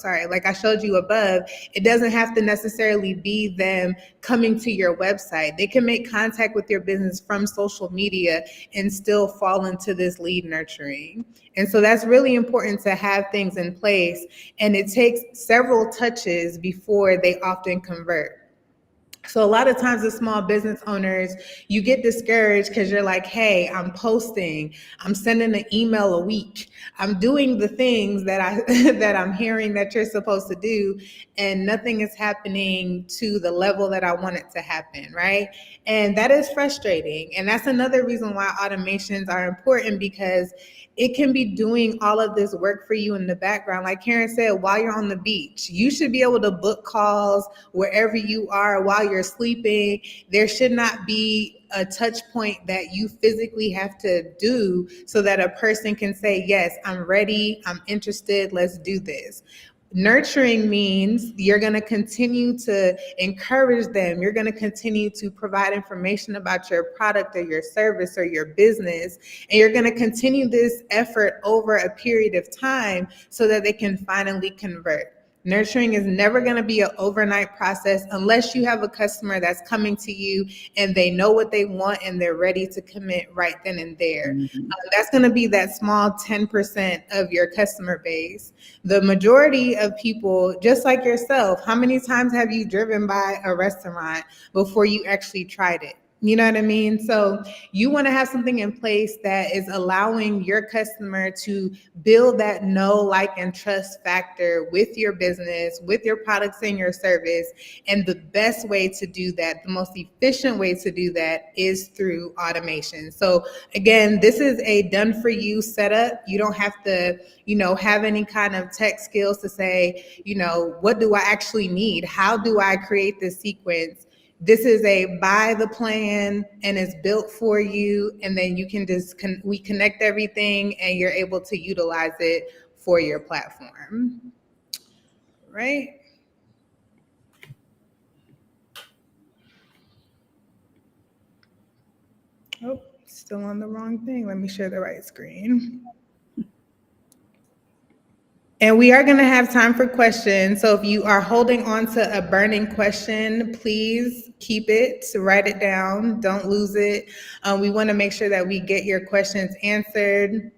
it doesn't have to necessarily be them coming to your website. They can make contact with your business from social media and still fall into this lead nurturing. And so that's really important to have things in place. And it takes several touches before they often convert. So a lot of times as small business owners, you get discouraged because you're like, hey, I'm posting, I'm sending an email a week, I'm doing the things that I'm hearing that you're supposed to do, and nothing is happening to the level that I want it to happen, right? And that is frustrating. And that's another reason why automations are important, because it can be doing all of this work for you in the background. Like Karen said, while you're on the beach, you should be able to book calls wherever you are while you're sleeping. There should not be a touch point that you physically have to do so that a person can say, yes, I'm ready, I'm interested, let's do this. Nurturing means you're going to continue to encourage them. You're going to continue to provide information about your product or your service or your business. And you're going to continue this effort over a period of time so that they can finally convert. Nurturing is never going to be an overnight process unless you have a customer that's coming to you and they know what they want and they're ready to commit right then and there. Mhm. That's going to be that small 10% of your customer base. The majority of people, just like yourself, how many times have you driven by a restaurant before you actually tried it? You know what I mean? So you want to have something in place that is allowing your customer to build that know, like, and trust factor with your business, with your products and your service. And the best way to do that, the most efficient way to do that is through automation. So again, this is a done for you setup. You don't have to, have any kind of tech skills to say, what do I actually need? How do I create this sequence? This is a buy the plan and it's built for you. And then you can just, we connect everything and you're able to utilize it for your platform. Right? Oh, still on the wrong thing. Let me share the right screen. And we are going to have time for questions. So if you are holding on to a burning question, please keep it, write it down, don't lose it. We want to make sure that we get your questions answered.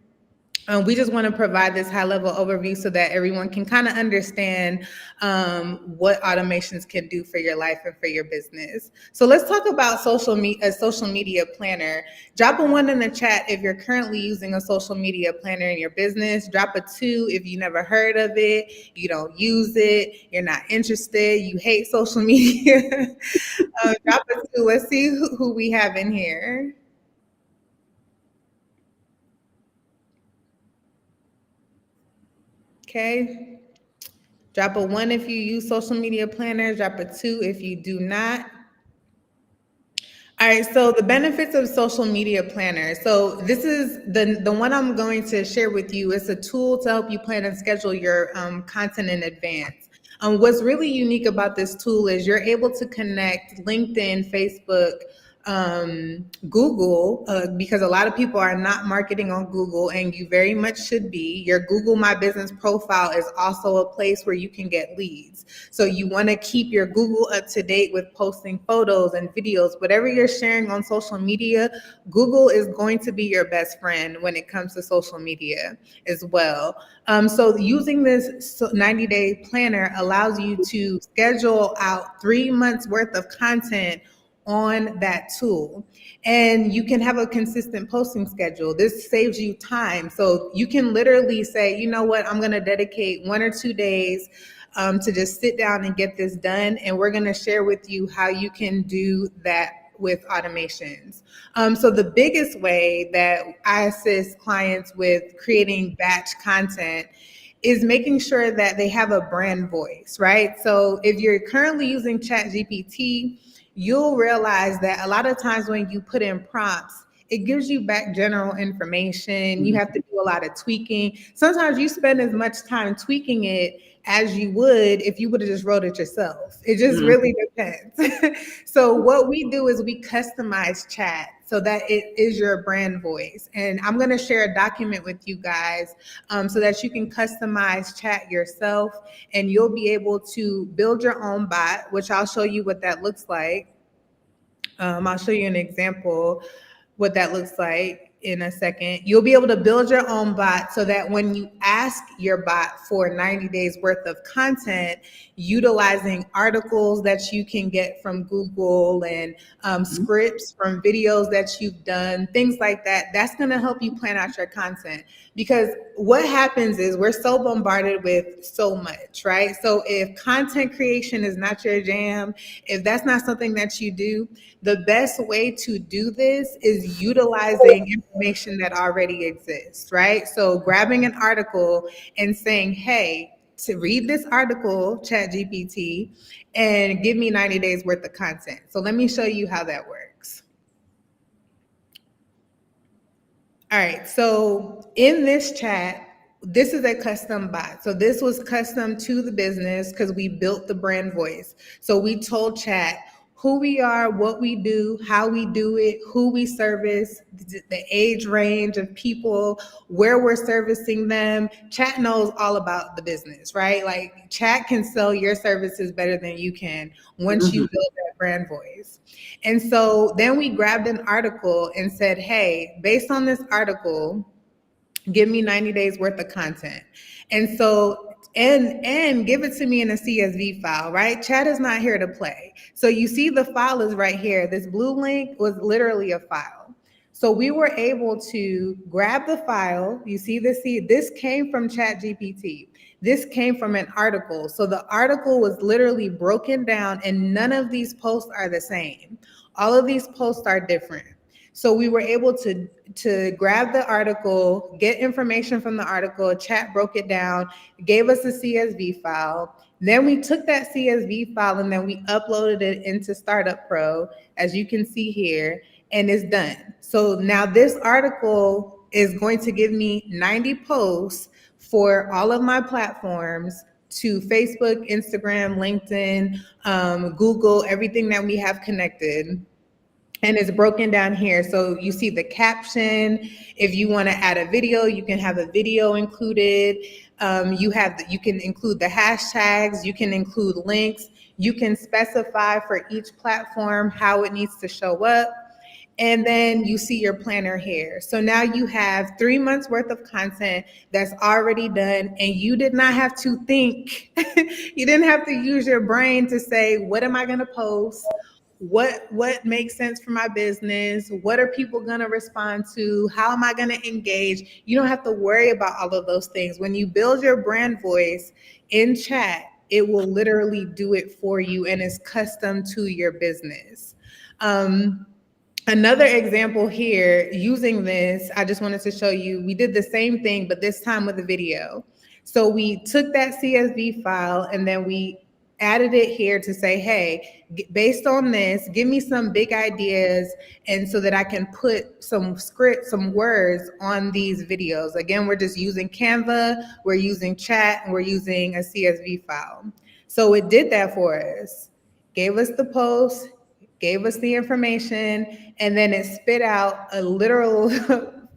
We just want to provide this high-level overview so that everyone can kind of understand what automations can do for your life and for your business. So let's talk about a social media planner. Drop a 1 in the chat if you're currently using a social media planner in your business. Drop a 2 if you never heard of it, you don't use it, you're not interested, you hate social media. Drop a 2. Let's see who we have in here. Okay. Drop a 1 if you use social media planners. Drop a 2 if you do not. All right, so the benefits of social media planners. So this is the one I'm going to share with you. It's a tool to help you plan and schedule your content in advance. What's really unique about this tool is you're able to connect LinkedIn, Facebook, Google, because a lot of people are not marketing on Google, and you very much should be. Your Google My Business profile is also a place where you can get leads. So you want to keep your Google up to date with posting photos and videos, whatever you're sharing on social media. Google is going to be your best friend when it comes to social media as well. So using this 90-day planner allows you to schedule out 3 months worth of content on that tool, and you can have a consistent posting schedule. This saves you time. So you can literally say, you know what, I'm going to dedicate 1 or 2 days to just sit down and get this done. And we're going to share with you how you can do that with automations. So the biggest way that I assist clients with creating batch content is making sure that they have a brand voice, right? So if you're currently using ChatGPT, you'll realize that a lot of times when you put in prompts, it gives you back general information. You have to do a lot of tweaking. Sometimes you spend as much time tweaking it as you would if you would have just wrote it yourself. It just really depends. So what we do is we customize chat so that it is your brand voice. And I'm going to share a document with you guys so that you can customize chat yourself, and you'll be able to build your own bot, which I'll show you what that looks like. I'll show you an example what that looks like in a second. You'll be able to build your own bot so that when you ask your bot for 90 days worth of content, utilizing articles that you can get from Google and scripts from videos that you've done, things like that, that's going to help you plan out your content. Because what happens is we're so bombarded with so much, right? So if content creation is not your jam, if that's not something that you do, the best way to do this is utilizing information that already exists, right? So grabbing an article and saying, hey, to read this article, ChatGPT, and give me 90 days worth of content. So let me show you how that works. All right, so in this chat, this is a custom bot. So this was custom to the business because we built the brand voice. So we told chat, who we are, what we do, how we do it, who we service, the age range of people, where we're servicing them. Chat knows all about the business, right? Like chat can sell your services better than you can once you build that brand voice. And so then we grabbed an article and said, hey, based on this article, give me 90 days worth of content. And so, and give it to me in a CSV file, right? Chat is not here to play. So you see the file is right here. This blue link was literally a file. So we were able to grab the file. You see this came from ChatGPT. This came from an article. So the article was literally broken down, and none of these posts are the same. All of these posts are different. So we were able to grab the article, get information from the article, chat broke it down, gave us a CSV file. Then we took that CSV file and then we uploaded it into Startup Pro, as you can see here, and it's done. So now this article is going to give me 90 posts for all of my platforms, to Facebook, Instagram, LinkedIn, Google, everything that we have connected. And it's broken down here. So you see the caption. If you want to add a video, you can have a video included. You can include the hashtags. You can include links. You can specify for each platform how it needs to show up. And then you see your planner here. So now you have 3 months worth of content that's already done, and you did not have to think. You didn't have to use your brain to say, what am I going to post? What makes sense for my business? What are people going to respond to? How am I going to engage? You don't have to worry about all of those things. When you build your brand voice in chat, it will literally do it for you, and it's custom to your business. Another example here, using this, I just wanted to show you, we did the same thing, but this time with a video. So we took that CSV file and then we added it here to say, hey, based on this, give me some big ideas, and so that I can put some script, some words on these videos. Again, we're just using Canva, we're using chat, and we're using a CSV file. So it did that for us, gave us the post, gave us the information, and then it spit out a literal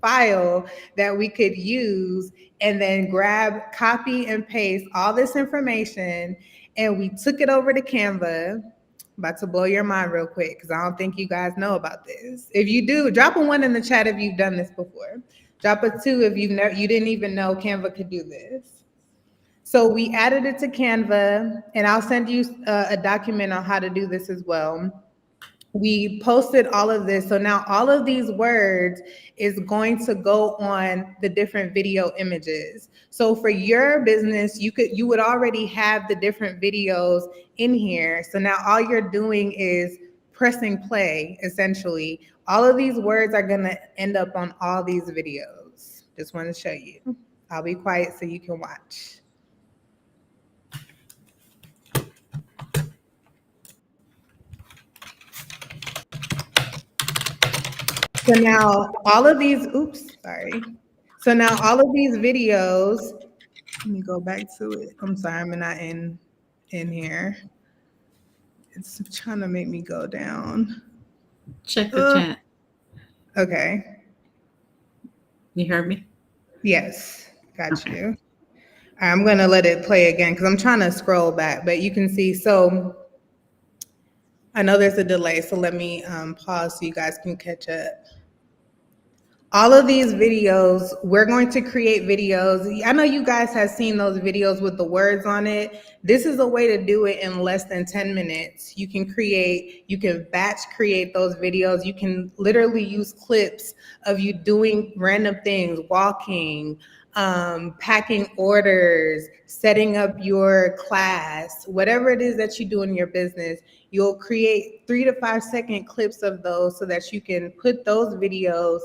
file that we could use and then grab, copy, and paste all this information. And we took it over to Canva. About to blow your mind real quick because I don't think you guys know about this. If you do, drop a 1 in the chat if you've done this before. Drop a 2 if you didn't even know Canva could do this. So we added it to Canva, and I'll send you a document on how to do this as well. We posted all of this. So now all of these words is going to go on the different video images. So for your business, you would already have the different videos in here. So now all you're doing is pressing play, essentially. All of these words are going to end up on all these videos. Just want to show you. I'll be quiet so you can watch. So now all of these, So now all of these videos, let me go back to it. I'm sorry, I'm not in here. It's trying to make me go down. Check the chat. Okay. You heard me? Yes, got you. I'm going to let it play again because I'm trying to scroll back, but you can see. So I know there's a delay, so let me pause so you guys can catch up. All of these videos, we're going to create videos. I know you guys have seen those videos with the words on it. This is a way to do it in less than 10 minutes. You can batch create those videos. You can literally use clips of you doing random things, walking, packing orders, setting up your class, whatever it is that you do in your business. You'll create 3 to 5 second clips of those so that you can put those videos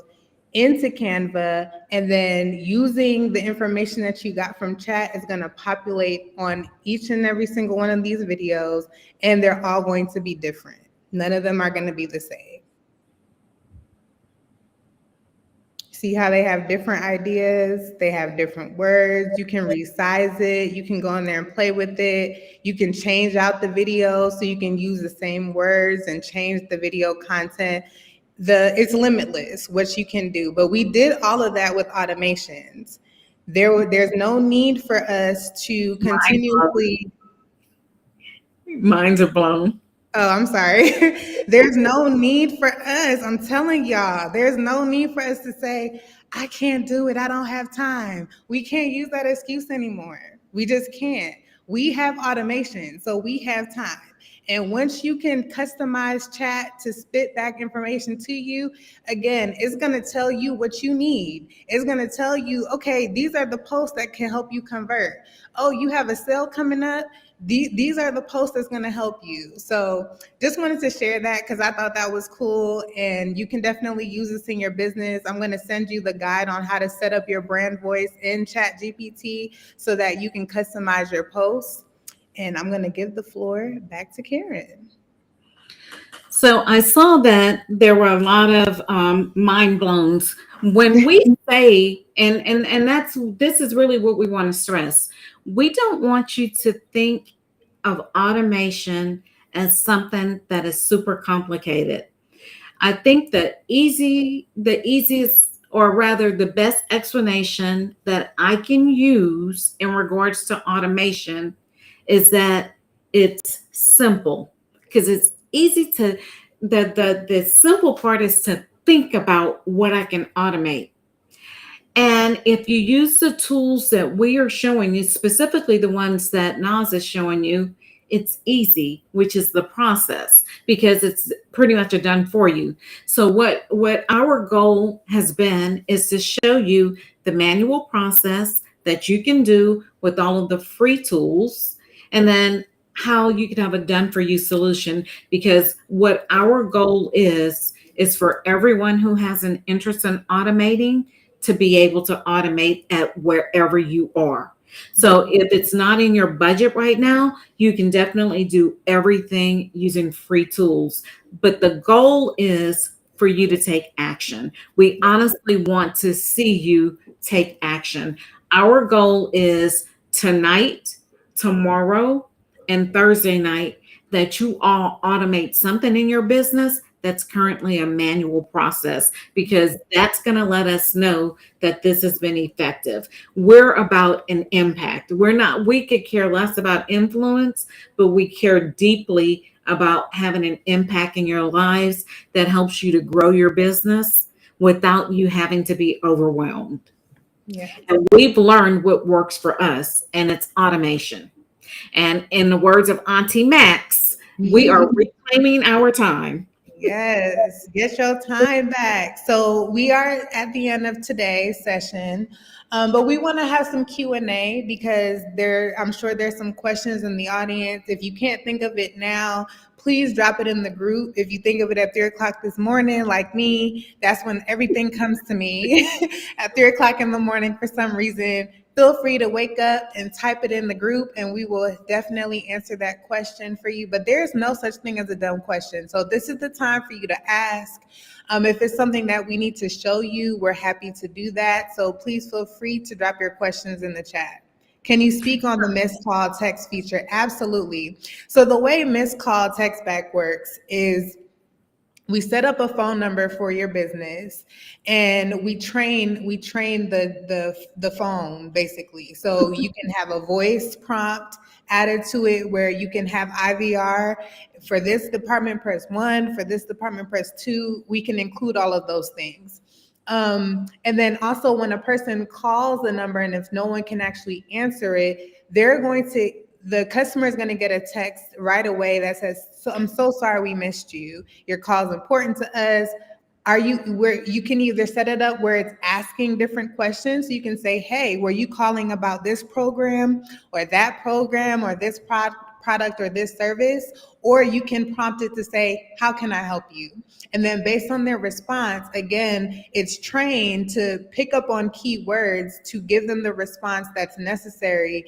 into Canva, and then using the information that you got from chat is going to populate on each and every single one of these videos, and they're all going to be different. None of them are going to be the same. See how they have different ideas, they have different words. You can resize it, you can go in there and play with it. You can change out the video so you can use the same words and change the video content. It's limitless what you can do. But we did all of that with automations. There's no need for us to continuously. Minds are blown. Oh, I'm sorry. There's no need for us. I'm telling y'all, there's no need for us to say, I can't do it. I don't have time. We can't use that excuse anymore. We just can't. We have automation, so we have time. And once you can customize chat to spit back information to you, again, it's going to tell you what you need. It's going to tell you, okay, these are the posts that can help you convert. Oh, you have a sale coming up. These are the posts that's going to help you. So just wanted to share that because I thought that was cool, and you can definitely use this in your business. I'm going to send you the guide on how to set up your brand voice in ChatGPT so that you can customize your posts. And I'm going to give the floor back to Karen. So I saw that there were a lot of mind blowns when we say, and this is really what we want to stress. We don't want you to think of automation as something that is super complicated. I think the easiest, or rather the best explanation that I can use in regards to automation is that it's simple, because it's easy to, the simple part is to think about what I can automate. And if you use the tools that we are showing you, specifically the ones that Nas is showing you, it's easy, which is the process, because it's pretty much done for you. So what our goal has been is to show you the manual process that you can do with all of the free tools, and then how you can have a done for you solution. Because what our goal is for everyone who has an interest in automating to be able to automate at wherever you are. So if it's not in your budget right now, you can definitely do everything using free tools. But the goal is for you to take action. We honestly want to see you take action. Our goal is tonight, tomorrow, and Thursday night that you all automate something in your business that's currently a manual process, because that's going to let us know that this has been effective. We're about an impact. We could care less about influence, but we care deeply about having an impact in your lives that helps you to grow your business without you having to be overwhelmed. Yeah. And we've learned what works for us, and it's automation. And in the words of Auntie Max, we are reclaiming our time. Yes, get your time back. So we are at the end of today's session, but we want to have some Q&A because I'm sure there's some questions in the audience. If you can't think of it now, please drop it in the group. If you think of it at 3 o'clock this morning, like me, that's when everything comes to me at 3 o'clock in the morning for some reason. Feel free to wake up and type it in the group, and we will definitely answer that question for you. But there's no such thing as a dumb question. So this is the time for you to ask. If it's something that we need to show you, we're happy to do that. So please feel free to drop your questions in the chat. Can you speak on the missed call text feature? Absolutely. So the way missed call text back works is we set up a phone number for your business, and we train the phone basically. So you can have a voice prompt added to it where you can have IVR. For this department, press 1. For this department, press 2. We can include all of those things. And then also when a person calls the number, and if no one can actually answer it, the customer is going to get a text right away that says, I'm so sorry we missed you. Your call is important to us. You can either set it up where it's asking different questions. So you can say, hey, were you calling about this program or that program or this product or this service, or you can prompt it to say, how can I help you? And then based on their response, again, it's trained to pick up on keywords to give them the response that's necessary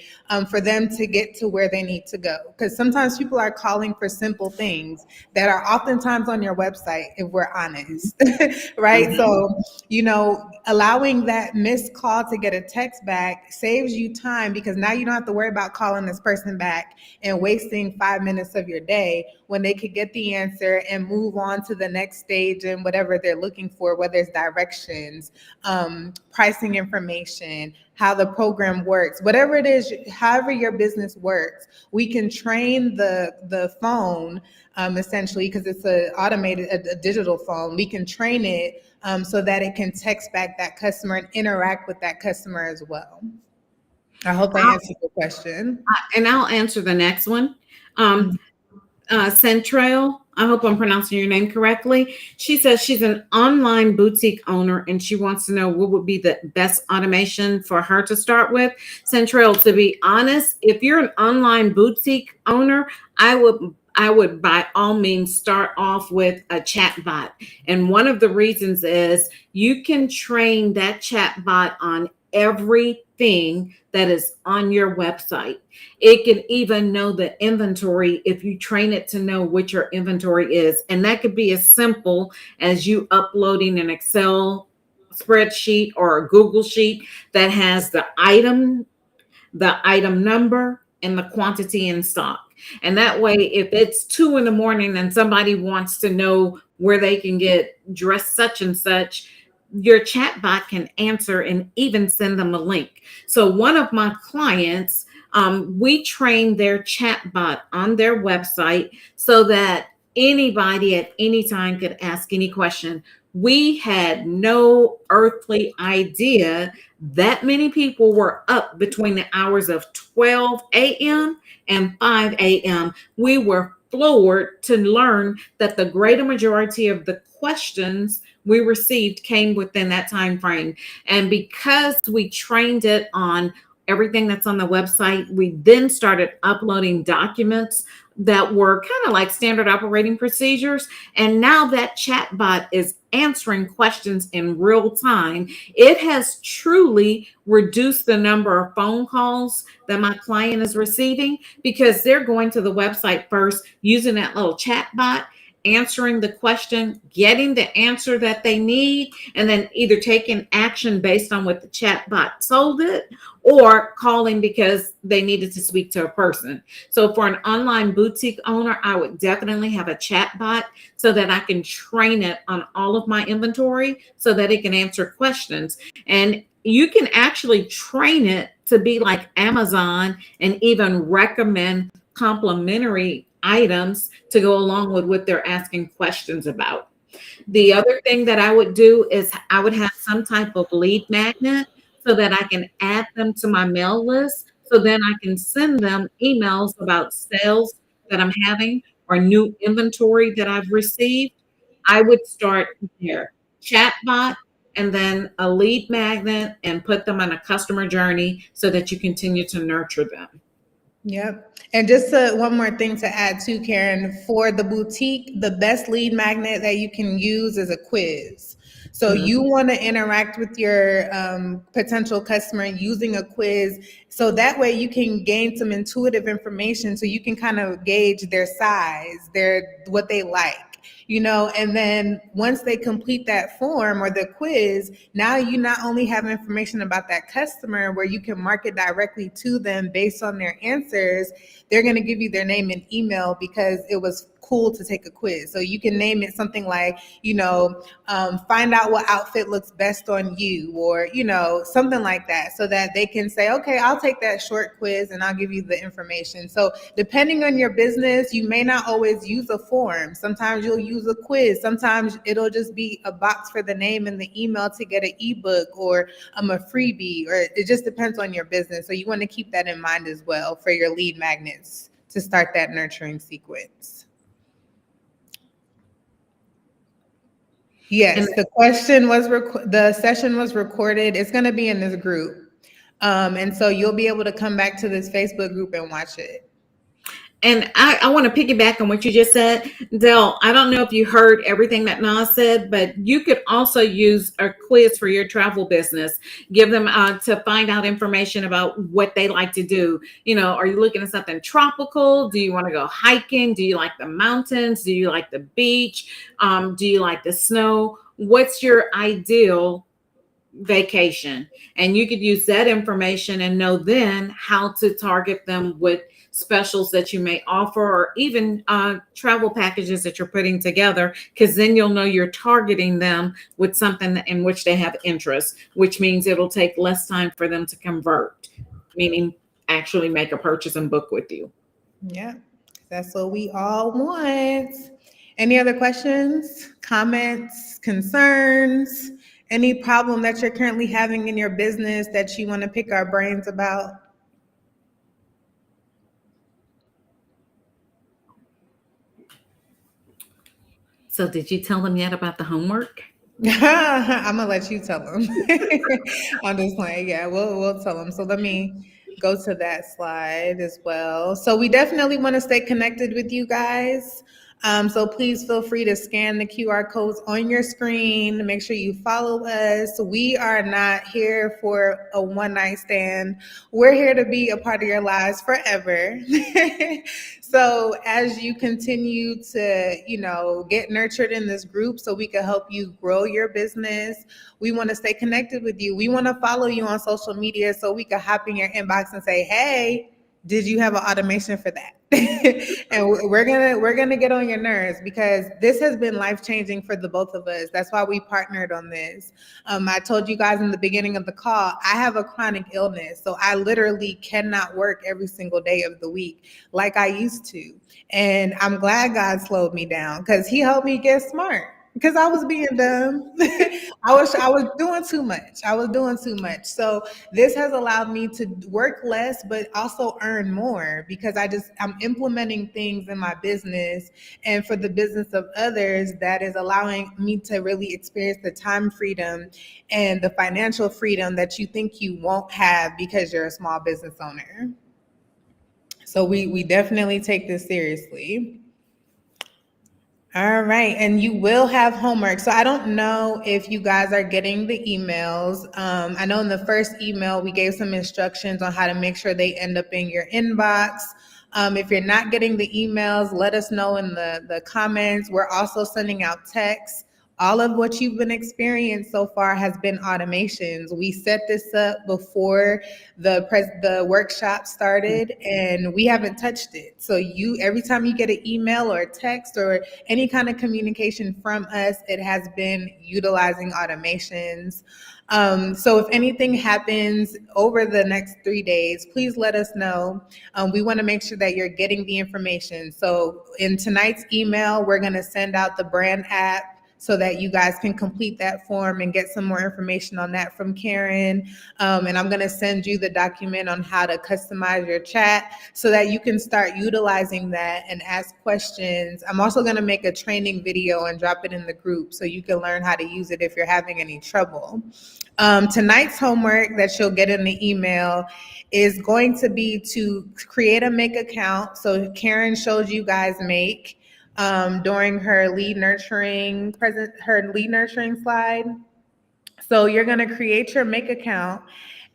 for them to get to where they need to go. Because sometimes people are calling for simple things that are oftentimes on your website, if we're honest, right? Mhm. So, allowing that missed call to get a text back saves you time, because now you don't have to worry about calling this person back and wasting 5 minutes of your day when they could get the answer and move on to the next stage and whatever they're looking for, whether it's directions, pricing information, how the program works, whatever it is, however your business works. We can train the phone, essentially, because it's a digital phone. We can train it so that it can text back that customer and interact with that customer as well. I hope I answered the question. And I'll answer the next one. Centrail, I hope I'm pronouncing your name correctly. She says she's an online boutique owner and she wants to know what would be the best automation for her to start with. Centrail, to be honest, if you're an online boutique owner, I would by all means start off with a chat bot. And one of the reasons is you can train that chat bot on everything that is on your website. It can even know the inventory if you train it to know what your inventory is. And that could be as simple as you uploading an Excel spreadsheet or a Google sheet that has the item number, and the quantity in stock. And that way, if it's 2 a.m. and somebody wants to know where they can get dressed such and such, your chat bot can answer and even send them a link. So one of my clients, we trained their chat bot on their website so that anybody at any time could ask any question. We had no earthly idea that many people were up between the hours of 12 a.m. and 5 a.m. We were floored to learn that the greater majority of the questions we received came within that time frame. And because we trained it on everything that's on the website, we then started uploading documents that were kind of like standard operating procedures. And now that chatbot is answering questions in real time. It has truly reduced the number of phone calls that my client is receiving because they're going to the website first, using that little chatbot, answering the question, getting the answer that they need, and then either taking action based on what the chatbot told it or calling because they needed to speak to a person. So for an online boutique owner, I would definitely have a chatbot so that I can train it on all of my inventory so that it can answer questions. And you can actually train it to be like Amazon and even recommend complimentary items to go along with what they're asking questions about. The other thing that I would do is I would have some type of lead magnet so that I can add them to my mail list. So then I can send them emails about sales that I'm having or new inventory that I've received. I would start there, chatbot, and then a lead magnet and put them on a customer journey so that you continue to nurture them. Yep. And just one more thing to add too, Karen, for the boutique, the best lead magnet that you can use is a quiz. So you want to interact with your potential customer using a quiz. So that way you can gain some intuitive information so you can kind of gauge their size, what they like. And then once they complete that form or the quiz, now you not only have information about that customer where you can market directly to them based on their answers, they're going to give you their name and email because it was cool to take a quiz. So you can name it something like, find out what outfit looks best on you, or, something like that, so that they can say, okay, I'll take that short quiz and I'll give you the information. So depending on your business, you may not always use a form. Sometimes you'll use a quiz. Sometimes it'll just be a box for the name and the email to get an ebook or a freebie, or it just depends on your business. So you want to keep that in mind as well for your lead magnets to start that nurturing sequence. Yes, the question was the session was recorded. It's going to be in this group. And so you'll be able to come back to this Facebook group and watch it. And I want to piggyback on what you just said. Dell, I don't know if you heard everything that Nas said, but you could also use a quiz for your travel business. Give them to find out information about what they like to do. Are you looking at something tropical? Do you want to go hiking? Do you like the mountains? Do you like the beach? Do you like the snow? What's your ideal vacation? And you could use that information and know then how to target them with specials that you may offer, or even travel packages that you're putting together, because then you'll know you're targeting them with something in which they have interest, which means it'll take less time for them to convert, meaning actually make a purchase and book with you. Yeah, that's what we all want. Any other questions, comments, concerns? Any problem that you're currently having in your business that you want to pick our brains about? So did you tell them yet about the homework? I'm gonna let you tell them. I'm just playing. Yeah, we'll tell them. So let me go to that slide as well. So we definitely want to stay connected with you guys. So please feel free to scan the QR codes on your screen. Make sure you follow us. We are not here for a one night stand. We're here to be a part of your lives forever. So as you continue to, get nurtured in this group so we can help you grow your business, we want to stay connected with you. We want to follow you on social media so we can hop in your inbox and say, hey, did you have an automation for that? And we're gonna get on your nerves because this has been life-changing for the both of us. That's why we partnered on this. I told you guys in the beginning of the call, I have a chronic illness, so I literally cannot work every single day of the week like I used to. And I'm glad God slowed me down because he helped me get smart because I was being dumb. I was doing too much. I was doing too much. So this has allowed me to work less, but also earn more because I'm implementing things in my business and for the business of others that is allowing me to really experience the time freedom and the financial freedom that you think you won't have because you're a small business owner. So we definitely take this seriously. All right, and you will have homework. So I don't know if you guys are getting the emails. I know in the first email we gave some instructions on how to make sure they end up in your inbox. If you're not getting the emails, let us know in the comments. We're also sending out texts. All of what you've been experiencing so far has been automations. We set this up before the workshop started, and we haven't touched it. So every time you get an email or a text or any kind of communication from us, it has been utilizing automations. So if anything happens over the next 3 days, please let us know. We want to make sure that you're getting the information. So in tonight's email, we're going to send out the brand app so that you guys can complete that form and get some more information on that from Karen. And I'm going to send you the document on how to customize your chat so that you can start utilizing that and ask questions. I'm also going to make a training video and drop it in the group so you can learn how to use it if you're having any trouble. Tonight's homework that you'll get in the email is going to be to create a Make account. So Karen showed you guys Make during her lead nurturing slide. So you're going to create your Make account,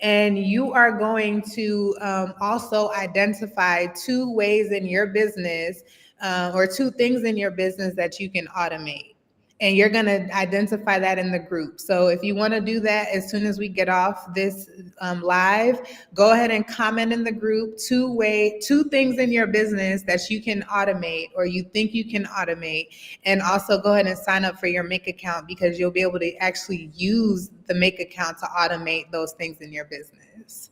and you are going to also identify 2 ways in your business or 2 things in your business that you can automate. And you're going to identify that in the group. So if you want to do that as soon as we get off this live, go ahead and comment in the group 2 things in your business that you can automate or you think you can automate. And also go ahead and sign up for your Make account because you'll be able to actually use the Make account to automate those things in your business.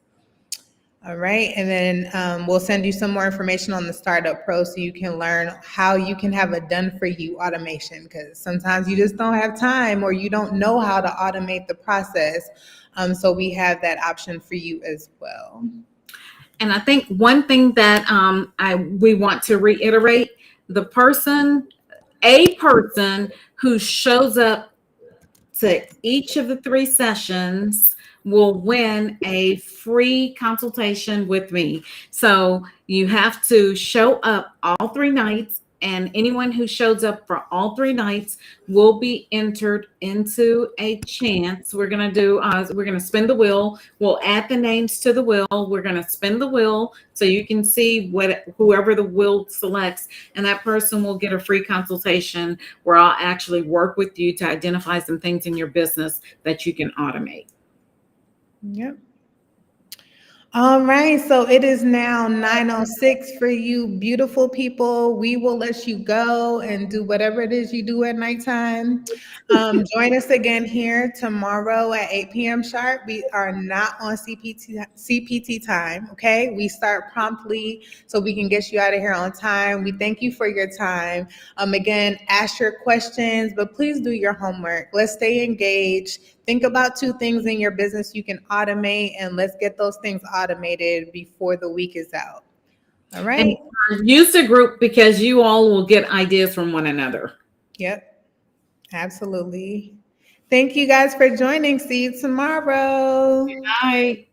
All right, and then we'll send you some more information on the Startup Pro so you can learn how you can have a done-for-you automation because sometimes you just don't have time or you don't know how to automate the process. So we have that option for you as well. And I think one thing that we want to reiterate, a person who shows up to each of the 3 sessions will win a free consultation with me. So you have to show up all 3 nights, and anyone who shows up for all 3 nights will be entered into a chance. We're gonna spin the wheel. We'll add the names to the wheel. We're gonna spin the wheel so you can see what whoever the wheel selects, and that person will get a free consultation where I'll actually work with you to identify some things in your business that you can automate. Yep. All right, so it is now 9:06 for you beautiful people. We will let you go and do whatever it is you do at nighttime. Join us again here tomorrow at 8 p.m. sharp. We are not on CPT time, okay? We start promptly so we can get you out of here on time. We thank you for your time. Again, ask your questions, but please do your homework. Let's stay engaged. Think about 2 things in your business you can automate, and let's get those things automated before the week is out. All right. And use the group because you all will get ideas from one another. Yep. Absolutely. Thank you guys for joining. See you tomorrow. Bye.